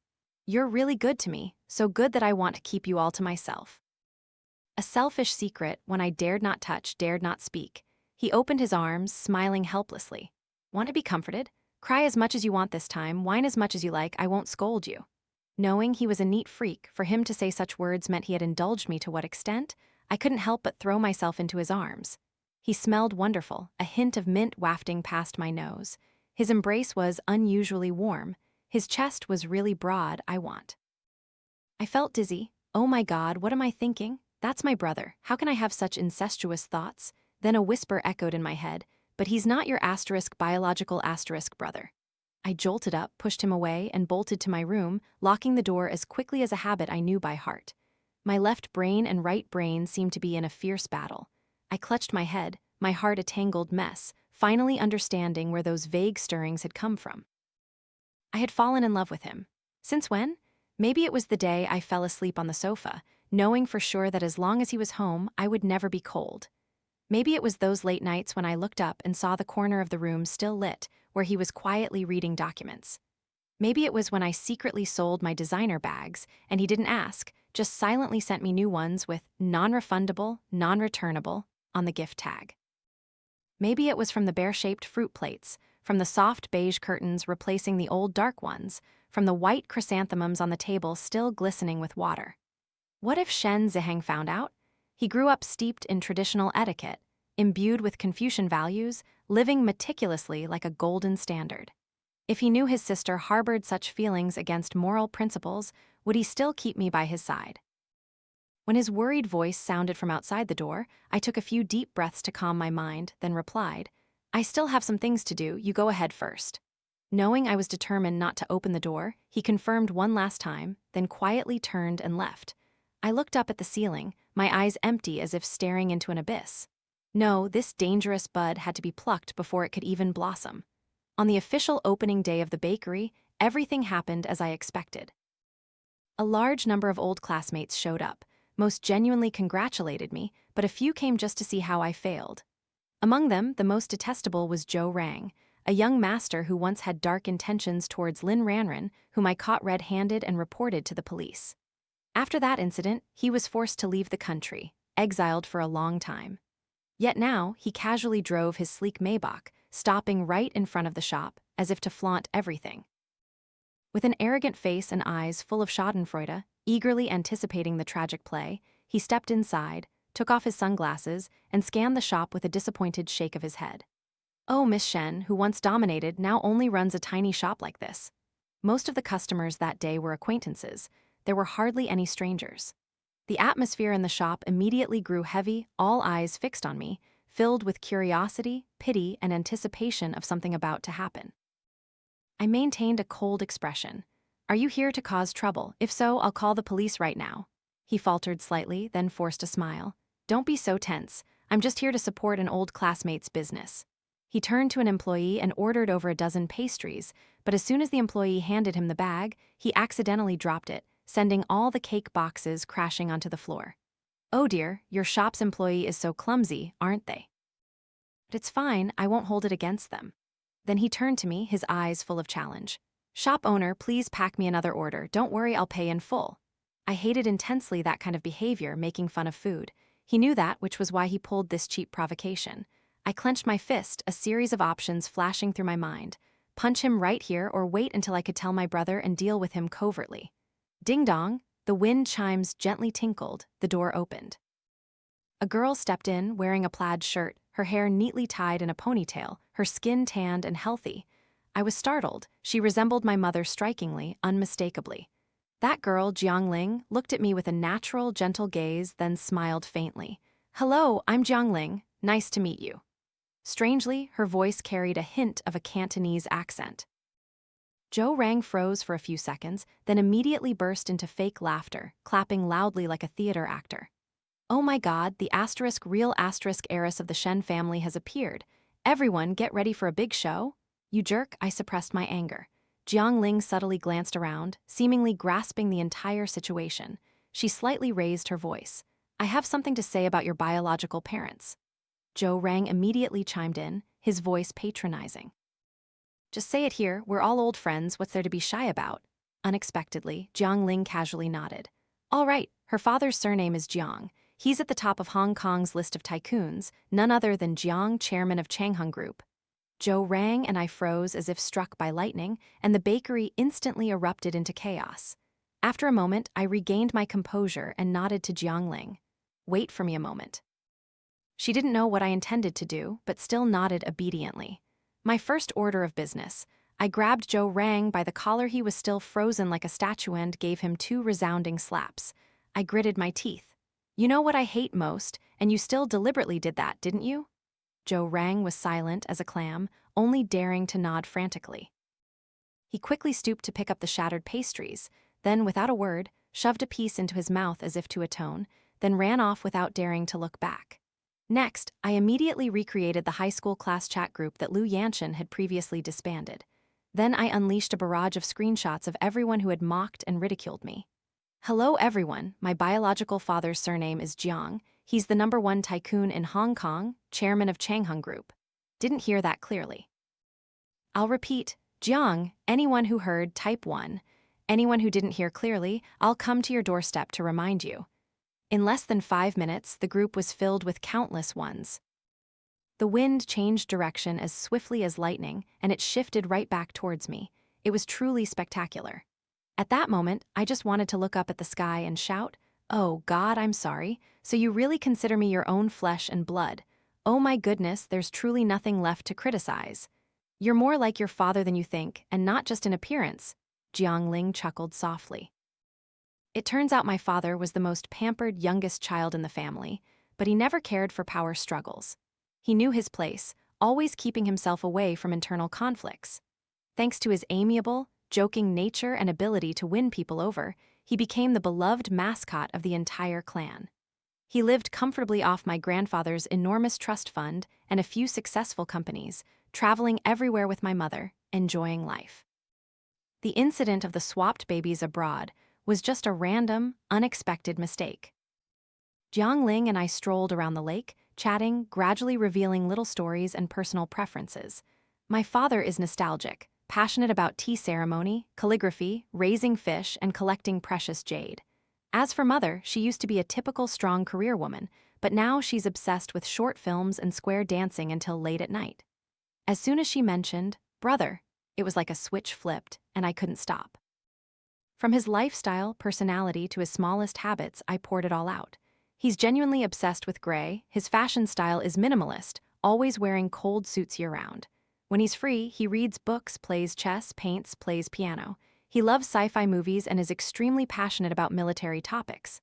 "You're really good to me, so good that I want to keep you all to myself." A selfish secret, when I dared not touch, dared not speak. He opened his arms, smiling helplessly. "Want to be comforted? Cry as much as you want this time, whine as much as you like, I won't scold you." Knowing he was a neat freak, for him to say such words meant he had indulged me to what extent, I couldn't help but throw myself into his arms. He smelled wonderful, a hint of mint wafting past my nose. His embrace was unusually warm. His chest was really broad. I felt dizzy. Oh my God, what am I thinking? That's my brother. How can I have such incestuous thoughts? Then a whisper echoed in my head, "But he's not your biological brother." I jolted up, pushed him away, and bolted to my room, locking the door as quickly as a habit I knew by heart. My left brain and right brain seemed to be in a fierce battle. I clutched my head, my heart a tangled mess, finally understanding where those vague stirrings had come from. I had fallen in love with him. Since when? Maybe it was the day I fell asleep on the sofa, knowing for sure that as long as he was home, I would never be cold. Maybe it was those late nights when I looked up and saw the corner of the room still lit, where he was quietly reading documents. Maybe it was when I secretly sold my designer bags, and he didn't ask, just silently sent me new ones with non-refundable, non-returnable on the gift tag. Maybe it was from the bear-shaped fruit plates, from the soft beige curtains replacing the old dark ones, from the white chrysanthemums on the table still glistening with water. What if Shen Zihang found out? He grew up steeped in traditional etiquette, imbued with Confucian values, living meticulously like a golden standard. If he knew his sister harbored such feelings against moral principles, would he still keep me by his side? When his worried voice sounded from outside the door, I took a few deep breaths to calm my mind, then replied, "I still have some things to do, you go ahead first." Knowing I was determined not to open the door, he confirmed one last time, then quietly turned and left. I looked up at the ceiling, my eyes empty as if staring into an abyss. No, this dangerous bud had to be plucked before it could even blossom. On the official opening day of the bakery, everything happened as I expected. A large number of old classmates showed up. Most genuinely congratulated me, but a few came just to see how I failed. Among them, the most detestable was Zhou Rang, a young master who once had dark intentions towards Lin Ranran, whom I caught red-handed and reported to the police. After that incident, he was forced to leave the country, exiled for a long time. Yet now, he casually drove his sleek Maybach, stopping right in front of the shop, as if to flaunt everything. With an arrogant face and eyes full of schadenfreude, eagerly anticipating the tragic play, he stepped inside, took off his sunglasses, and scanned the shop with a disappointed shake of his head. Oh, Miss Shen, who once dominated, now only runs a tiny shop like this. Most of the customers that day were acquaintances. There were hardly any strangers. The atmosphere in the shop immediately grew heavy, all eyes fixed on me, filled with curiosity, pity, and anticipation of something about to happen. I maintained a cold expression. "Are you here to cause trouble? If so, I'll call the police right now." He faltered slightly, then forced a smile. "Don't be so tense. I'm just here to support an old classmate's business." He turned to an employee and ordered over a dozen pastries, but as soon as the employee handed him the bag, he accidentally dropped it, sending all the cake boxes crashing onto the floor. "Oh dear, your shop's employee is so clumsy, aren't they?" "But it's fine, I won't hold it against them." Then he turned to me, his eyes full of challenge. "Shop owner, please pack me another order. Don't worry, I'll pay in full." I hated intensely that kind of behavior, making fun of food. He knew that, which was why he pulled this cheap provocation. I clenched my fist, a series of options flashing through my mind. Punch him right here or wait until I could tell my brother and deal with him covertly. Ding dong, the wind chimes gently tinkled, the door opened. A girl stepped in, wearing a plaid shirt, her hair neatly tied in a ponytail, her skin tanned and healthy. I was startled. She resembled my mother strikingly, unmistakably. That girl, Jiang Ling, looked at me with a natural, gentle gaze, then smiled faintly. "Hello, I'm Jiang Ling. Nice to meet you." Strangely, her voice carried a hint of a Cantonese accent. Zhou Rang froze for a few seconds, then immediately burst into fake laughter, clapping loudly like a theater actor. "Oh my god, the real heiress of the Shen family has appeared. Everyone, get ready for a big show." "You jerk," I suppressed my anger. Jiang Ling subtly glanced around, seemingly grasping the entire situation. She slightly raised her voice. "I have something to say about your biological parents." Zhou Rang immediately chimed in, his voice patronizing. "Just say it here, we're all old friends, what's there to be shy about?" Unexpectedly, Jiang Ling casually nodded. "All right, her father's surname is Jiang. He's at the top of Hong Kong's list of tycoons, none other than Jiang, chairman of Changheng Group." Zhou Rang and I froze as if struck by lightning, and the bakery instantly erupted into chaos. After a moment, I regained my composure and nodded to Jiang Ling. "Wait for me a moment." She didn't know what I intended to do, but still nodded obediently. My first order of business. I grabbed Zhou Rang by the collar. He was still frozen like a statue and gave him 2 resounding slaps. I gritted my teeth. "You know what I hate most, and you still deliberately did that, didn't you?" Zhou Rang was silent as a clam, only daring to nod frantically. He quickly stooped to pick up the shattered pastries, then, without a word, shoved a piece into his mouth as if to atone, then ran off without daring to look back. Next, I immediately recreated the high school class chat group that Yanshen had previously disbanded. Then I unleashed a barrage of screenshots of everyone who had mocked and ridiculed me. "Hello everyone, my biological father's surname is Jiang. He's the #1 tycoon in Hong Kong, chairman of Changheng Group." Didn't hear that clearly. I'll repeat, Jiang, anyone who heard, type 1. Anyone who didn't hear clearly, I'll come to your doorstep to remind you. In less than 5 minutes, the group was filled with countless ones. The wind changed direction as swiftly as lightning, and it shifted right back towards me. It was truly spectacular. At that moment, I just wanted to look up at the sky and shout, "Oh God, I'm sorry. So you really consider me your own flesh and blood. Oh my goodness, there's truly nothing left to criticize. You're more like your father than you think, and not just in appearance." Jiang Ling chuckled softly. It turns out my father was the most pampered youngest child in the family, but he never cared for power struggles. He knew his place, always keeping himself away from internal conflicts. Thanks to his amiable, joking nature and ability to win people over, he became the beloved mascot of the entire clan. He lived comfortably off my grandfather's enormous trust fund and a few successful companies, traveling everywhere with my mother, enjoying life. The incident of the swapped babies abroad was just a random, unexpected mistake. Jiang Ling and I strolled around the lake, chatting, gradually revealing little stories and personal preferences. My father is nostalgic, passionate about tea ceremony, calligraphy, raising fish, and collecting precious jade. As for mother, she used to be a typical strong career woman, but now she's obsessed with short films and square dancing until late at night. As soon as she mentioned brother, it was like a switch flipped, and I couldn't stop. From his lifestyle, personality, to his smallest habits, I poured it all out. He's genuinely obsessed with gray, his fashion style is minimalist, always wearing cold suits year-round. When he's free, he reads books, plays chess, paints, plays piano. He loves sci-fi movies and is extremely passionate about military topics.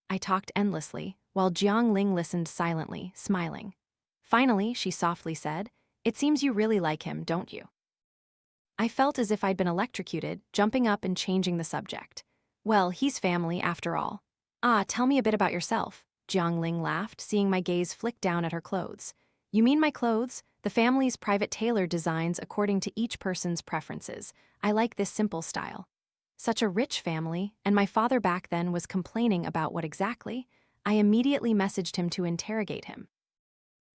I talked endlessly, while Jiang Ling listened silently, smiling. Finally, she softly said, "It seems you really like him, don't you?" I felt as if I'd been electrocuted, jumping up and changing the subject. Well, he's family, after all. Ah, tell me a bit about yourself, Jiang Ling laughed, seeing my gaze flick down at her clothes. You mean my clothes? The family's private tailor designs according to each person's preferences. I like this simple style. Such a rich family, and my father back then was complaining about what exactly? I immediately messaged him to interrogate him.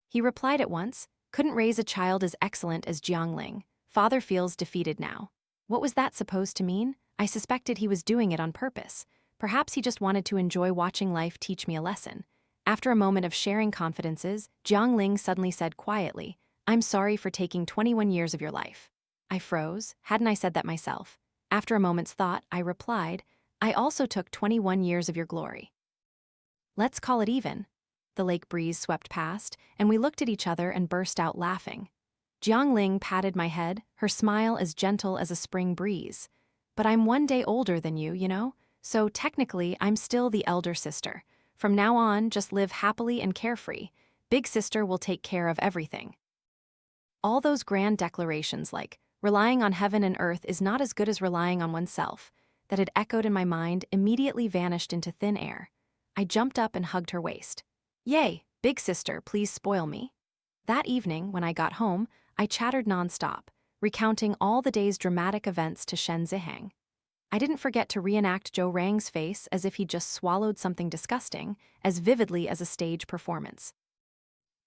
He replied at once, couldn't raise a child as excellent as Jiang Ling. Father feels defeated now. What was that supposed to mean? I suspected he was doing it on purpose. Perhaps he just wanted to enjoy watching life teach me a lesson. After a moment of sharing confidences, Jiang Ling suddenly said quietly, "I'm sorry for taking 21 years of your life." I froze. Hadn't I said that myself? After a moment's thought, I replied, "I also took 21 years of your glory." Let's call it even. The lake breeze swept past, and we looked at each other and burst out laughing. Jiang Ling patted my head, her smile as gentle as a spring breeze. "But I'm 1 day older than you know? So technically, I'm still the elder sister. From now on, just live happily and carefree. Big sister will take care of everything." All those grand declarations like, relying on heaven and earth is not as good as relying on oneself, that had echoed in my mind immediately vanished into thin air. I jumped up and hugged her waist. "Yay, big sister, please spoil me." That evening, when I got home, I chattered nonstop, recounting all the day's dramatic events to Shen Zihang. I didn't forget to reenact Zhou Rang's face as if he'd just swallowed something disgusting, as vividly as a stage performance.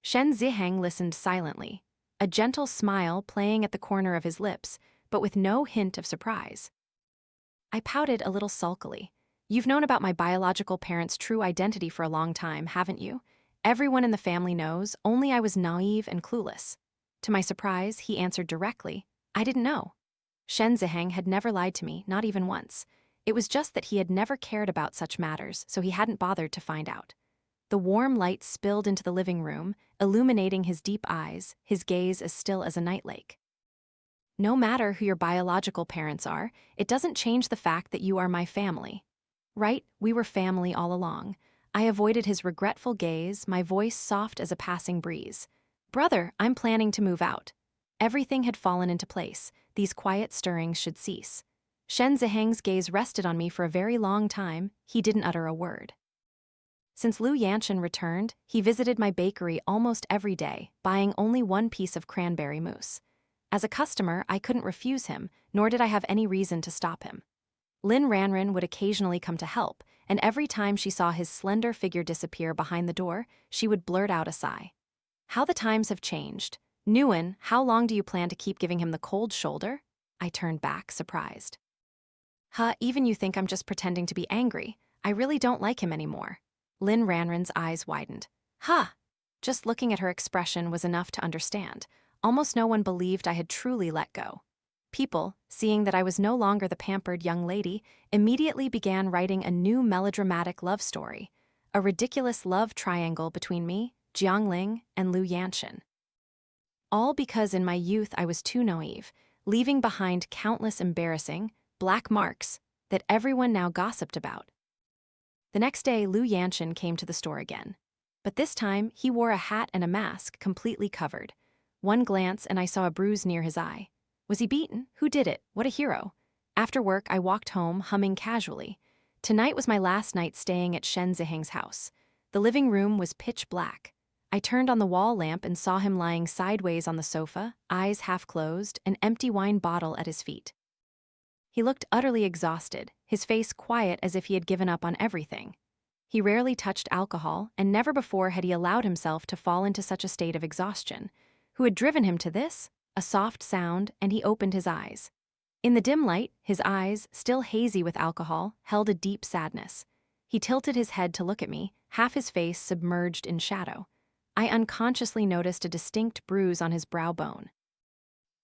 Shen Zihang listened silently, a gentle smile playing at the corner of his lips, but with no hint of surprise. I pouted a little sulkily. "You've known about my biological parents' true identity for a long time, haven't you? Everyone in the family knows, only I was naive and clueless." To my surprise, he answered directly, "I didn't know." Shen Zihang had never lied to me, not even once. It was just that he had never cared about such matters, so he hadn't bothered to find out. The warm light spilled into the living room, illuminating his deep eyes, his gaze as still as a night lake. "No matter who your biological parents are, it doesn't change the fact that you are my family." Right, we were family all along. I avoided his regretful gaze, my voice soft as a passing breeze. "Brother, I'm planning to move out." Everything had fallen into place. These quiet stirrings should cease. Shen Zihang's gaze rested on me for a very long time. He didn't utter a word. Since Yanshen returned, he visited my bakery almost every day, buying only one piece of cranberry mousse. As a customer, I couldn't refuse him, nor did I have any reason to stop him. Lin Ranran would occasionally come to help, and every time she saw his slender figure disappear behind the door, she would blurt out a sigh. How the times have changed. Nguyen, how long do you plan to keep giving him the cold shoulder? I turned back, surprised. Huh, even you think I'm just pretending to be angry. I really don't like him anymore. Lin Ranran's eyes widened. Huh. Just looking at her expression was enough to understand. Almost no one believed I had truly let go. People, seeing that I was no longer the pampered young lady, immediately began writing a new melodramatic love story, a ridiculous love triangle between me, Jiang Ling, and Yanshen. All because in my youth I was too naive, leaving behind countless embarrassing, black marks that everyone now gossiped about. The next day, Yanshen came to the store again. But this time, he wore a hat and a mask completely covered. One glance and I saw a bruise near his eye. Was he beaten? Who did it? What a hero. After work, I walked home, humming casually. Tonight was my last night staying at Shen Zihang's house. The living room was pitch black. I turned on the wall lamp and saw him lying sideways on the sofa, eyes half closed, an empty wine bottle at his feet. He looked utterly exhausted, his face quiet as if he had given up on everything. He rarely touched alcohol, and never before had he allowed himself to fall into such a state of exhaustion. Who had driven him to this? A soft sound, and he opened his eyes. In the dim light, his eyes, still hazy with alcohol, held a deep sadness. He tilted his head to look at me, half his face submerged in shadow. I unconsciously noticed a distinct bruise on his brow bone.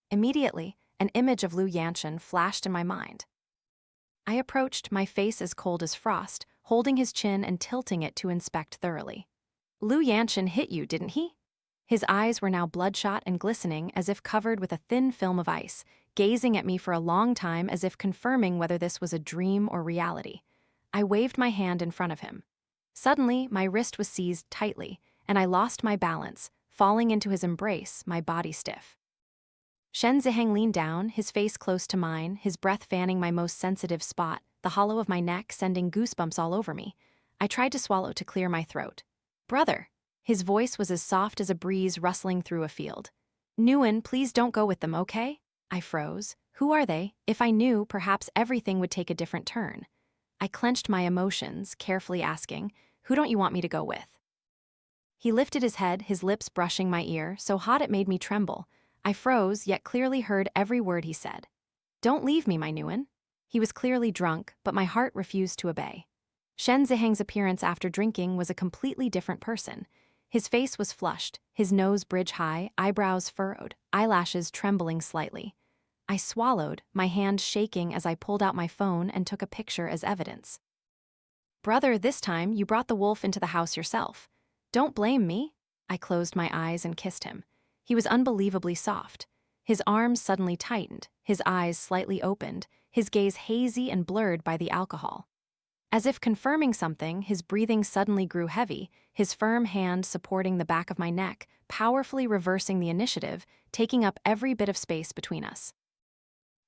Immediately, an image of Yanshen flashed in my mind. I approached, my face as cold as frost, holding his chin and tilting it to inspect thoroughly. Yanshen hit you, didn't he? His eyes were now bloodshot and glistening as if covered with a thin film of ice, gazing at me for a long time as if confirming whether this was a dream or reality. I waved my hand in front of him. Suddenly, my wrist was seized tightly, and I lost my balance, falling into his embrace, my body stiff. Shen Zihang leaned down, his face close to mine, his breath fanning my most sensitive spot, the hollow of my neck sending goosebumps all over me. I tried to swallow to clear my throat. "Brother!" His voice was as soft as a breeze rustling through a field. "Nguyen, please don't go with them, okay?" I froze. Who are they? If I knew, perhaps everything would take a different turn. I clenched my emotions, carefully asking, "Who don't you want me to go with?" He lifted his head, his lips brushing my ear, so hot it made me tremble. I froze, yet clearly heard every word he said. "Don't leave me, my Nguyen." He was clearly drunk, but my heart refused to obey. Shen Zihang's appearance after drinking was a completely different person. His face was flushed, his nose bridge-high, eyebrows furrowed, eyelashes trembling slightly. I swallowed, my hand shaking as I pulled out my phone and took a picture as evidence. "Brother, this time you brought the wolf into the house yourself. Don't blame me." I closed my eyes and kissed him. He was unbelievably soft. His arms suddenly tightened, his eyes slightly opened, his gaze hazy and blurred by the alcohol. As if confirming something, his breathing suddenly grew heavy, his firm hand supporting the back of my neck, powerfully reversing the initiative, taking up every bit of space between us.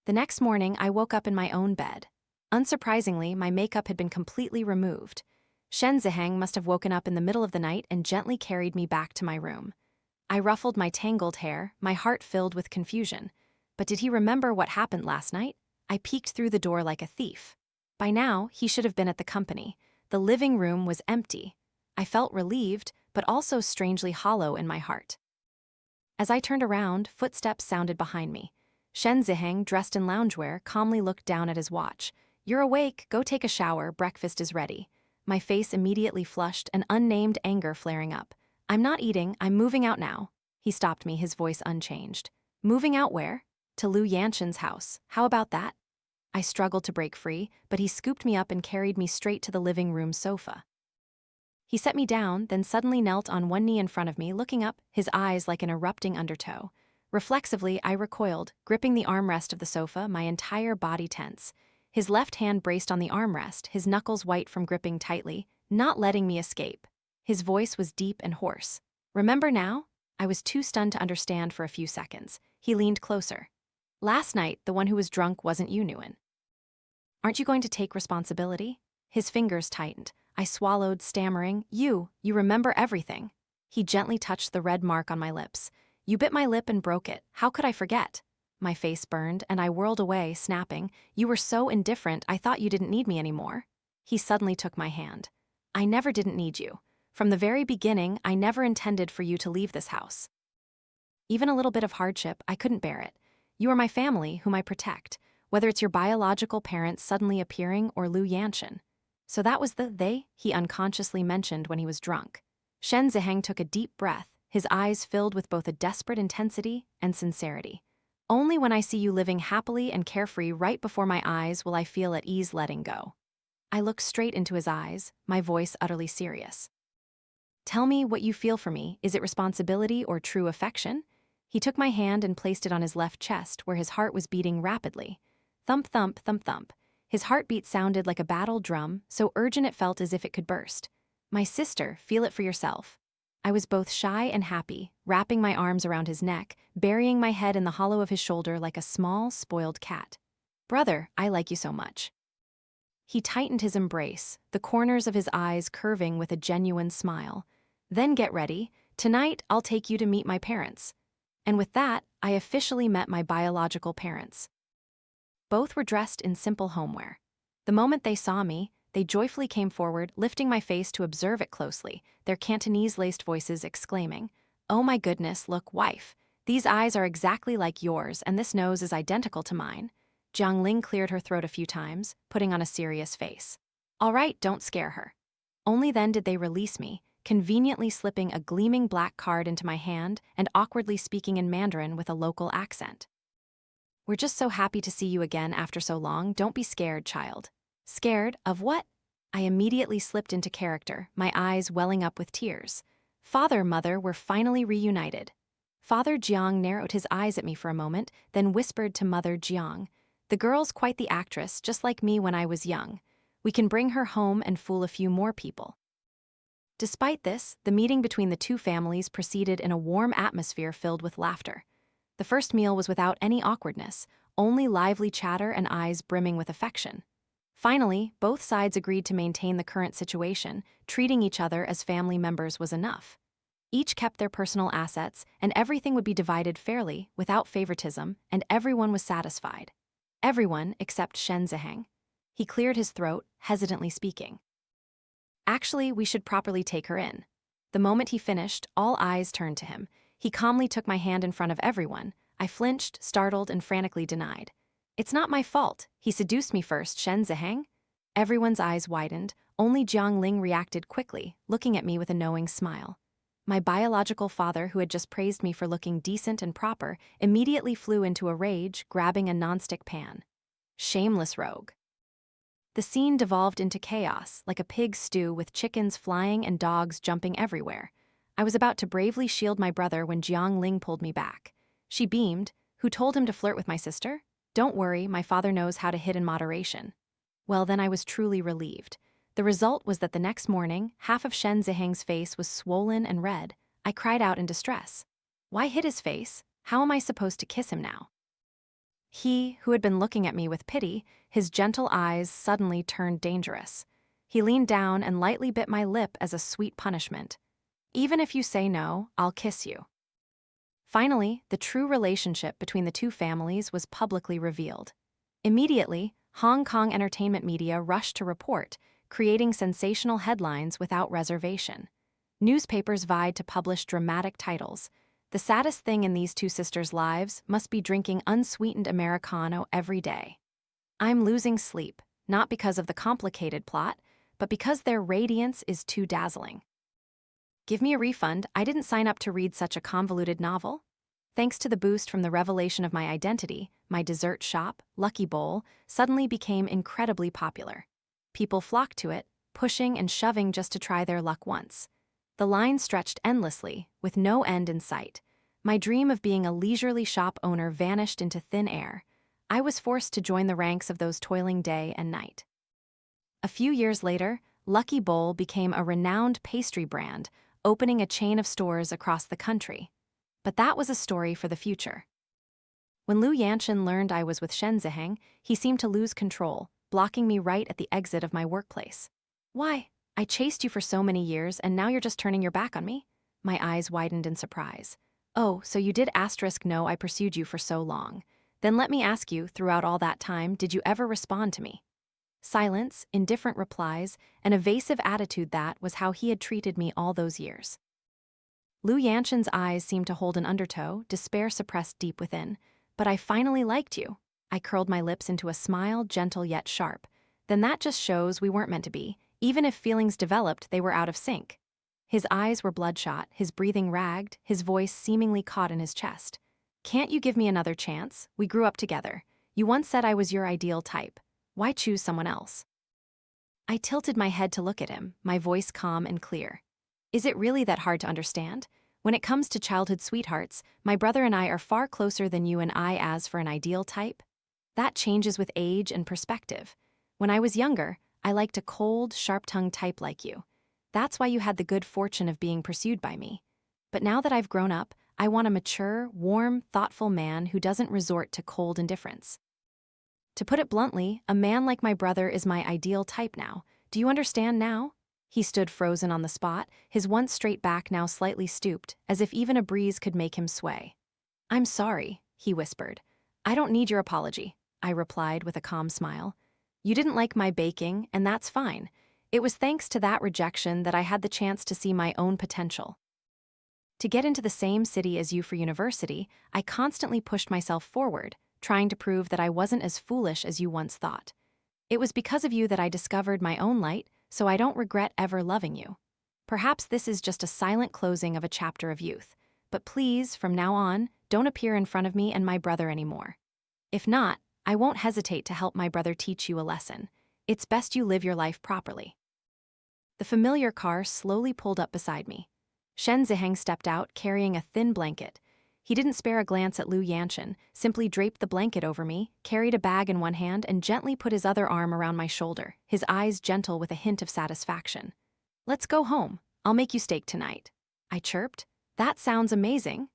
The next morning, I woke up in my own bed. Unsurprisingly, my makeup had been completely removed. Shen Zihang must have woken up in the middle of the night and gently carried me back to my room. I ruffled my tangled hair, my heart filled with confusion. But did he remember what happened last night? I peeked through the door like a thief. By now, he should have been at the company. The living room was empty. I felt relieved, but also strangely hollow in my heart. As I turned around, footsteps sounded behind me. Shen Zihang, dressed in loungewear, calmly looked down at his watch. "You're awake, go take a shower, breakfast is ready." My face immediately flushed, an unnamed anger flaring up. "I'm not eating, I'm moving out now." He stopped me, his voice unchanged. "Moving out where?" "To Yanshen's house. How about that?" I struggled to break free, but he scooped me up and carried me straight to the living room sofa. He set me down, then suddenly knelt on one knee in front of me, looking up, his eyes like an erupting undertow. Reflexively, I recoiled, gripping the armrest of the sofa, my entire body tense. His left hand braced on the armrest, his knuckles white from gripping tightly, not letting me escape. His voice was deep and hoarse. "Remember now?" I was too stunned to understand for a few seconds. He leaned closer. "Last night, the one who was drunk wasn't you, Nguyen. Aren't you going to take responsibility?" His fingers tightened. I swallowed, stammering, You remember everything." He gently touched the red mark on my lips. "You bit my lip and broke it. How could I forget?" My face burned, and I whirled away, snapping, "You were so indifferent, I thought you didn't need me anymore." He suddenly took my hand. "I never didn't need you. From the very beginning, I never intended for you to leave this house. Even a little bit of hardship, I couldn't bear it. You are my family, whom I protect, whether it's your biological parents suddenly appearing or Yanshen." So that was the "they" he unconsciously mentioned when he was drunk. Shen Zihang took a deep breath, his eyes filled with both a desperate intensity and sincerity. "Only when I see you living happily and carefree right before my eyes will I feel at ease letting go." I looked straight into his eyes, my voice utterly serious. "Tell me what you feel for me. Is it responsibility or true affection?" He took my hand and placed it on his left chest where his heart was beating rapidly. Thump, thump, thump, thump. His heartbeat sounded like a battle drum, so urgent it felt as if it could burst. "My sister, feel it for yourself." I was both shy and happy, wrapping my arms around his neck, burying my head in the hollow of his shoulder like a small, spoiled cat. "Brother, I like you so much." He tightened his embrace, the corners of his eyes curving with a genuine smile. "Then get ready. Tonight, I'll take you to meet my parents." And with that, I officially met my biological parents. Both were dressed in simple homeware. The moment they saw me, they joyfully came forward, lifting my face to observe it closely, their Cantonese-laced voices exclaiming, "Oh my goodness, look, wife. These eyes are exactly like yours, and this nose is identical to mine." Jiang Ling cleared her throat a few times, putting on a serious face. "All right, don't scare her." Only then did they release me, conveniently slipping a gleaming black card into my hand and awkwardly speaking in Mandarin with a local accent. "We're just so happy to see you again after so long. Don't be scared, child." "Scared? Of what?" I immediately slipped into character, my eyes welling up with tears. "Father, mother, we're finally reunited." Father Jiang narrowed his eyes at me for a moment, then whispered to Mother Jiang, "The girl's quite the actress, just like me when I was young. We can bring her home and fool a few more people." Despite this, the meeting between the two families proceeded in a warm atmosphere filled with laughter. The first meal was without any awkwardness, only lively chatter and eyes brimming with affection. Finally, both sides agreed to maintain the current situation, treating each other as family members was enough. Each kept their personal assets, and everything would be divided fairly, without favoritism, and everyone was satisfied. Everyone except Shen Zihang. He cleared his throat, hesitantly speaking. "Actually, we should properly take her in." The moment he finished, all eyes turned to him. He calmly took my hand in front of everyone. I flinched, startled, and frantically denied. "It's not my fault. He seduced me first, Shen Zihang." Everyone's eyes widened. Only Jiang Ling reacted quickly, looking at me with a knowing smile. My biological father, who had just praised me for looking decent and proper, immediately flew into a rage, grabbing a nonstick pan. Shameless rogue. The scene devolved into chaos, like a pig stew with chickens flying and dogs jumping everywhere. I was about to bravely shield my brother when Jiang Ling pulled me back. She beamed. "Who told him to flirt with my sister?" "Don't worry, my father knows how to hit in moderation." Well, then I was truly relieved. The result was that the next morning, half of Shen Zihang's face was swollen and red. I cried out in distress. "Why hit his face? How am I supposed to kiss him now?" He, who had been looking at me with pity, his gentle eyes suddenly turned dangerous. He leaned down and lightly bit my lip as a sweet punishment. "Even if you say no, I'll kiss you." Finally, the true relationship between the two families was publicly revealed. Immediately, Hong Kong entertainment media rushed to report, creating sensational headlines without reservation. Newspapers vied to publish dramatic titles. "The saddest thing in these two sisters' lives must be drinking unsweetened Americano every day." I'm losing sleep, not because of the complicated plot, but because their radiance is too dazzling. Give me a refund. I didn't sign up to read such a convoluted novel. Thanks to the boost from the revelation of my identity, my dessert shop, Lucky Bowl, suddenly became incredibly popular. People flocked to it, pushing and shoving just to try their luck once. The line stretched endlessly, with no end in sight. My dream of being a leisurely shop owner vanished into thin air. I was forced to join the ranks of those toiling day and night. A few years later, Lucky Bowl became a renowned pastry brand, opening a chain of stores across the country. But that was a story for the future. When Yanshen learned I was with Shen Zihang, he seemed to lose control, blocking me right at the exit of my workplace. "Why? I chased you for so many years, and now you're just turning your back on me?" My eyes widened in surprise. "Oh, so you did know I pursued you for so long. Then let me ask you, throughout all that time, did you ever respond to me?" Silence, indifferent replies, an evasive attitude, that was how he had treated me all those years. Yanshen's eyes seemed to hold an undertow, despair suppressed deep within. "But I finally liked you." I curled my lips into a smile, gentle yet sharp. "Then that just shows we weren't meant to be. Even if feelings developed, they were out of sync." His eyes were bloodshot, his breathing ragged, his voice seemingly caught in his chest. "Can't you give me another chance? We grew up together. You once said I was your ideal type. Why choose someone else?" I tilted my head to look at him, my voice calm and clear. "Is it really that hard to understand? When it comes to childhood sweethearts, my brother and I are far closer than you and I as for an ideal type. That changes with age and perspective. When I was younger, I liked a cold, sharp-tongued type like you. That's why you had the good fortune of being pursued by me. But now that I've grown up, I want a mature, warm, thoughtful man who doesn't resort to cold indifference. To put it bluntly, a man like my brother is my ideal type now. Do you understand now? He stood frozen on the spot, his once straight back now slightly stooped, as if even a breeze could make him sway. "I'm sorry," he whispered. "I don't need your apology," I replied with a calm smile. "You didn't like my baking, and that's fine. It was thanks to that rejection that I had the chance to see my own potential. To get into the same city as you for university, I constantly pushed myself forward, trying to prove that I wasn't as foolish as you once thought. It was because of you that I discovered my own light, so I don't regret ever loving you. Perhaps this is just a silent closing of a chapter of youth, but please, from now on, don't appear in front of me and my brother anymore. If not, I won't hesitate to help my brother teach you a lesson. It's best you live your life properly." The familiar car slowly pulled up beside me. Shen Zihang stepped out, carrying a thin blanket. He didn't spare a glance at Yanshen, simply draped the blanket over me, carried a bag in one hand, and gently put his other arm around my shoulder, his eyes gentle with a hint of satisfaction. "Let's go home. I'll make you steak tonight," I chirped. "That sounds amazing."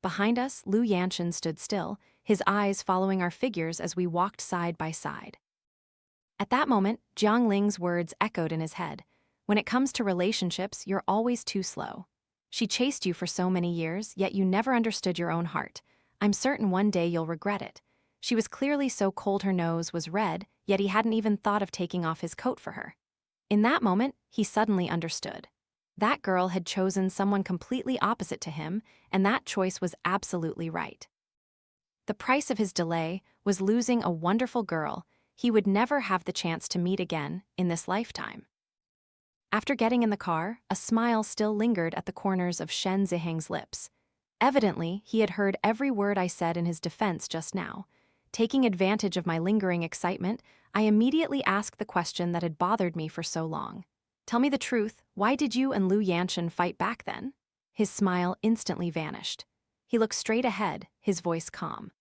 Behind us, Yanshen stood still, his eyes following our figures as we walked side by side. At that moment, Jiang Ling's words echoed in his head. "When it comes to relationships, you're always too slow. She chased you for so many years, yet you never understood your own heart. I'm certain one day you'll regret it." She was clearly so cold her nose was red, yet he hadn't even thought of taking off his coat for her. In that moment, he suddenly understood. That girl had chosen someone completely opposite to him, and that choice was absolutely right. The price of his delay was losing a wonderful girl he would never have the chance to meet again in this lifetime. After getting in the car, a smile still lingered at the corners of Shen Zihang's lips. Evidently, he had heard every word I said in his defense just now. Taking advantage of my lingering excitement, I immediately asked the question that had bothered me for so long. "Tell me the truth, why did you and Yanshen fight back then?" His smile instantly vanished. He looked straight ahead, his voice calm.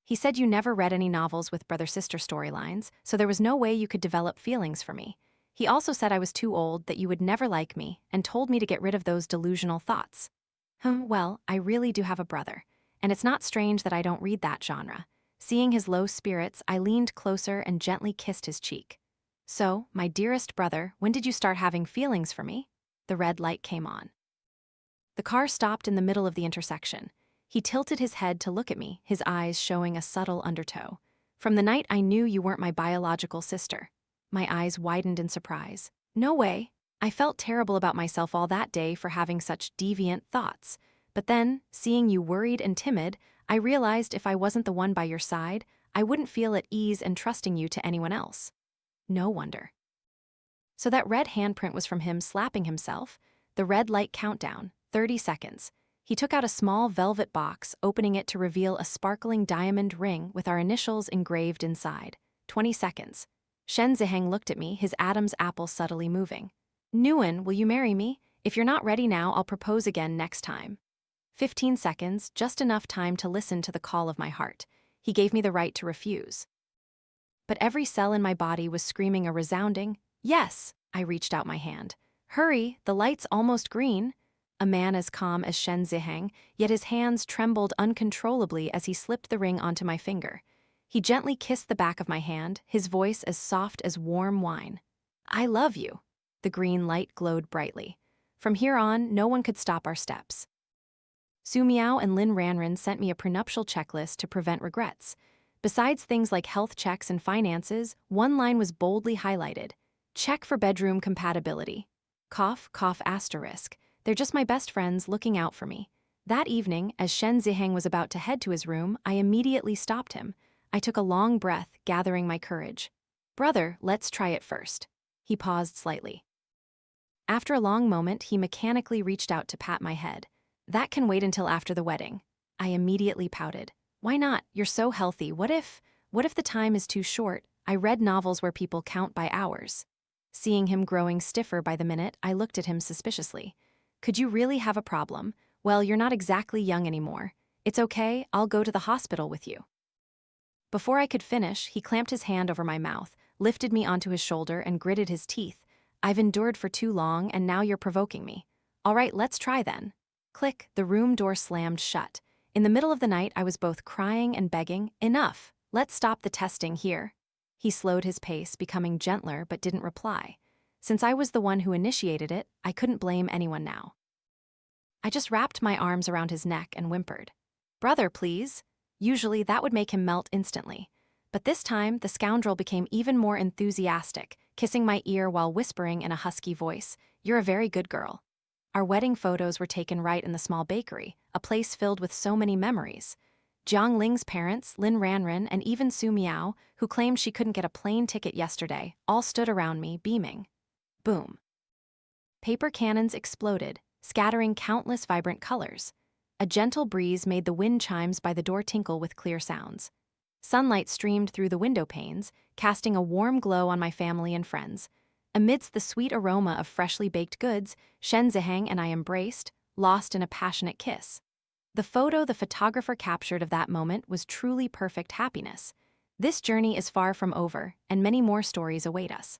"He said you never read any novels with brother-sister storylines, so there was no way you could develop feelings for me. He also said I was too old, that you would never like me, and told me to get rid of those delusional thoughts." Well, I really do have a brother, and it's not strange that I don't read that genre. Seeing his low spirits, I leaned closer and gently kissed his cheek. "So, my dearest brother, when did you start having feelings for me?" The red light came on. The car stopped in the middle of the intersection. He tilted his head to look at me, his eyes showing a subtle undertow. "From the night I knew you weren't my biological sister." My eyes widened in surprise. "No way. I felt terrible about myself all that day for having such deviant thoughts. But then, seeing you worried and timid, I realized if I wasn't the one by your side, I wouldn't feel at ease and trusting you to anyone else." No wonder. So that red handprint was from him slapping himself. The red light countdown, 30 seconds. He took out a small velvet box, opening it to reveal a sparkling diamond ring with our initials engraved inside. 20 seconds. Shen Zihang looked at me, his Adam's apple subtly moving. "Nguyen, will you marry me? If you're not ready now, I'll propose again next time." 15 seconds, just enough time to listen to the call of my heart. He gave me the right to refuse. But every cell in my body was screaming a resounding, "Yes!" I reached out my hand. "Hurry, the light's almost green." A man as calm as Shen Zihang, yet his hands trembled uncontrollably as he slipped the ring onto my finger. He gently kissed the back of my hand, his voice as soft as warm wine. "I love you." The green light glowed brightly. From here on, no one could stop our steps. Su Miao and Lin Ranran sent me a prenuptial checklist to prevent regrets. Besides things like health checks and finances, one line was boldly highlighted. "Check for bedroom compatibility." Cough, cough, asterisk. They're just my best friends looking out for me. That evening, as Shen Zihang was about to head to his room, I immediately stopped him. I took a long breath, gathering my courage. "Brother, let's try it first." He paused slightly. After a long moment, he mechanically reached out to pat my head. "That can wait until after the wedding." I immediately pouted. "Why not? You're so healthy. What if the time is too short? I read novels where people count by hours." Seeing him growing stiffer by the minute, I looked at him suspiciously. "Could you really have a problem? Well, you're not exactly young anymore. It's okay, I'll go to the hospital with you." Before I could finish, he clamped his hand over my mouth, lifted me onto his shoulder and gritted his teeth. I've endured for too long, and now you're provoking me. All right, let's try then. Click, the room door slammed shut. In the middle of the night, I was both crying and begging, enough, let's stop the testing here. He slowed his pace, becoming gentler, but didn't reply. Since I was the one who initiated it, I couldn't blame anyone now. I just wrapped my arms around his neck and whimpered, "Brother, please." Usually that would make him melt instantly. But this time, the scoundrel became even more enthusiastic, kissing my ear while whispering in a husky voice, "You're a very good girl." Our wedding photos were taken right in the small bakery, a place filled with so many memories. Jiang Ling's parents, Lin Ranran, and even Su Miao, who claimed she couldn't get a plane ticket yesterday, all stood around me, beaming. Boom. Paper cannons exploded, scattering countless vibrant colors. A gentle breeze made the wind chimes by the door tinkle with clear sounds. Sunlight streamed through the window panes, casting a warm glow on my family and friends. Amidst the sweet aroma of freshly baked goods, Shen Zihang and I embraced, lost in a passionate kiss. The photo the photographer captured of that moment was truly perfect happiness. This journey is far from over, and many more stories await us.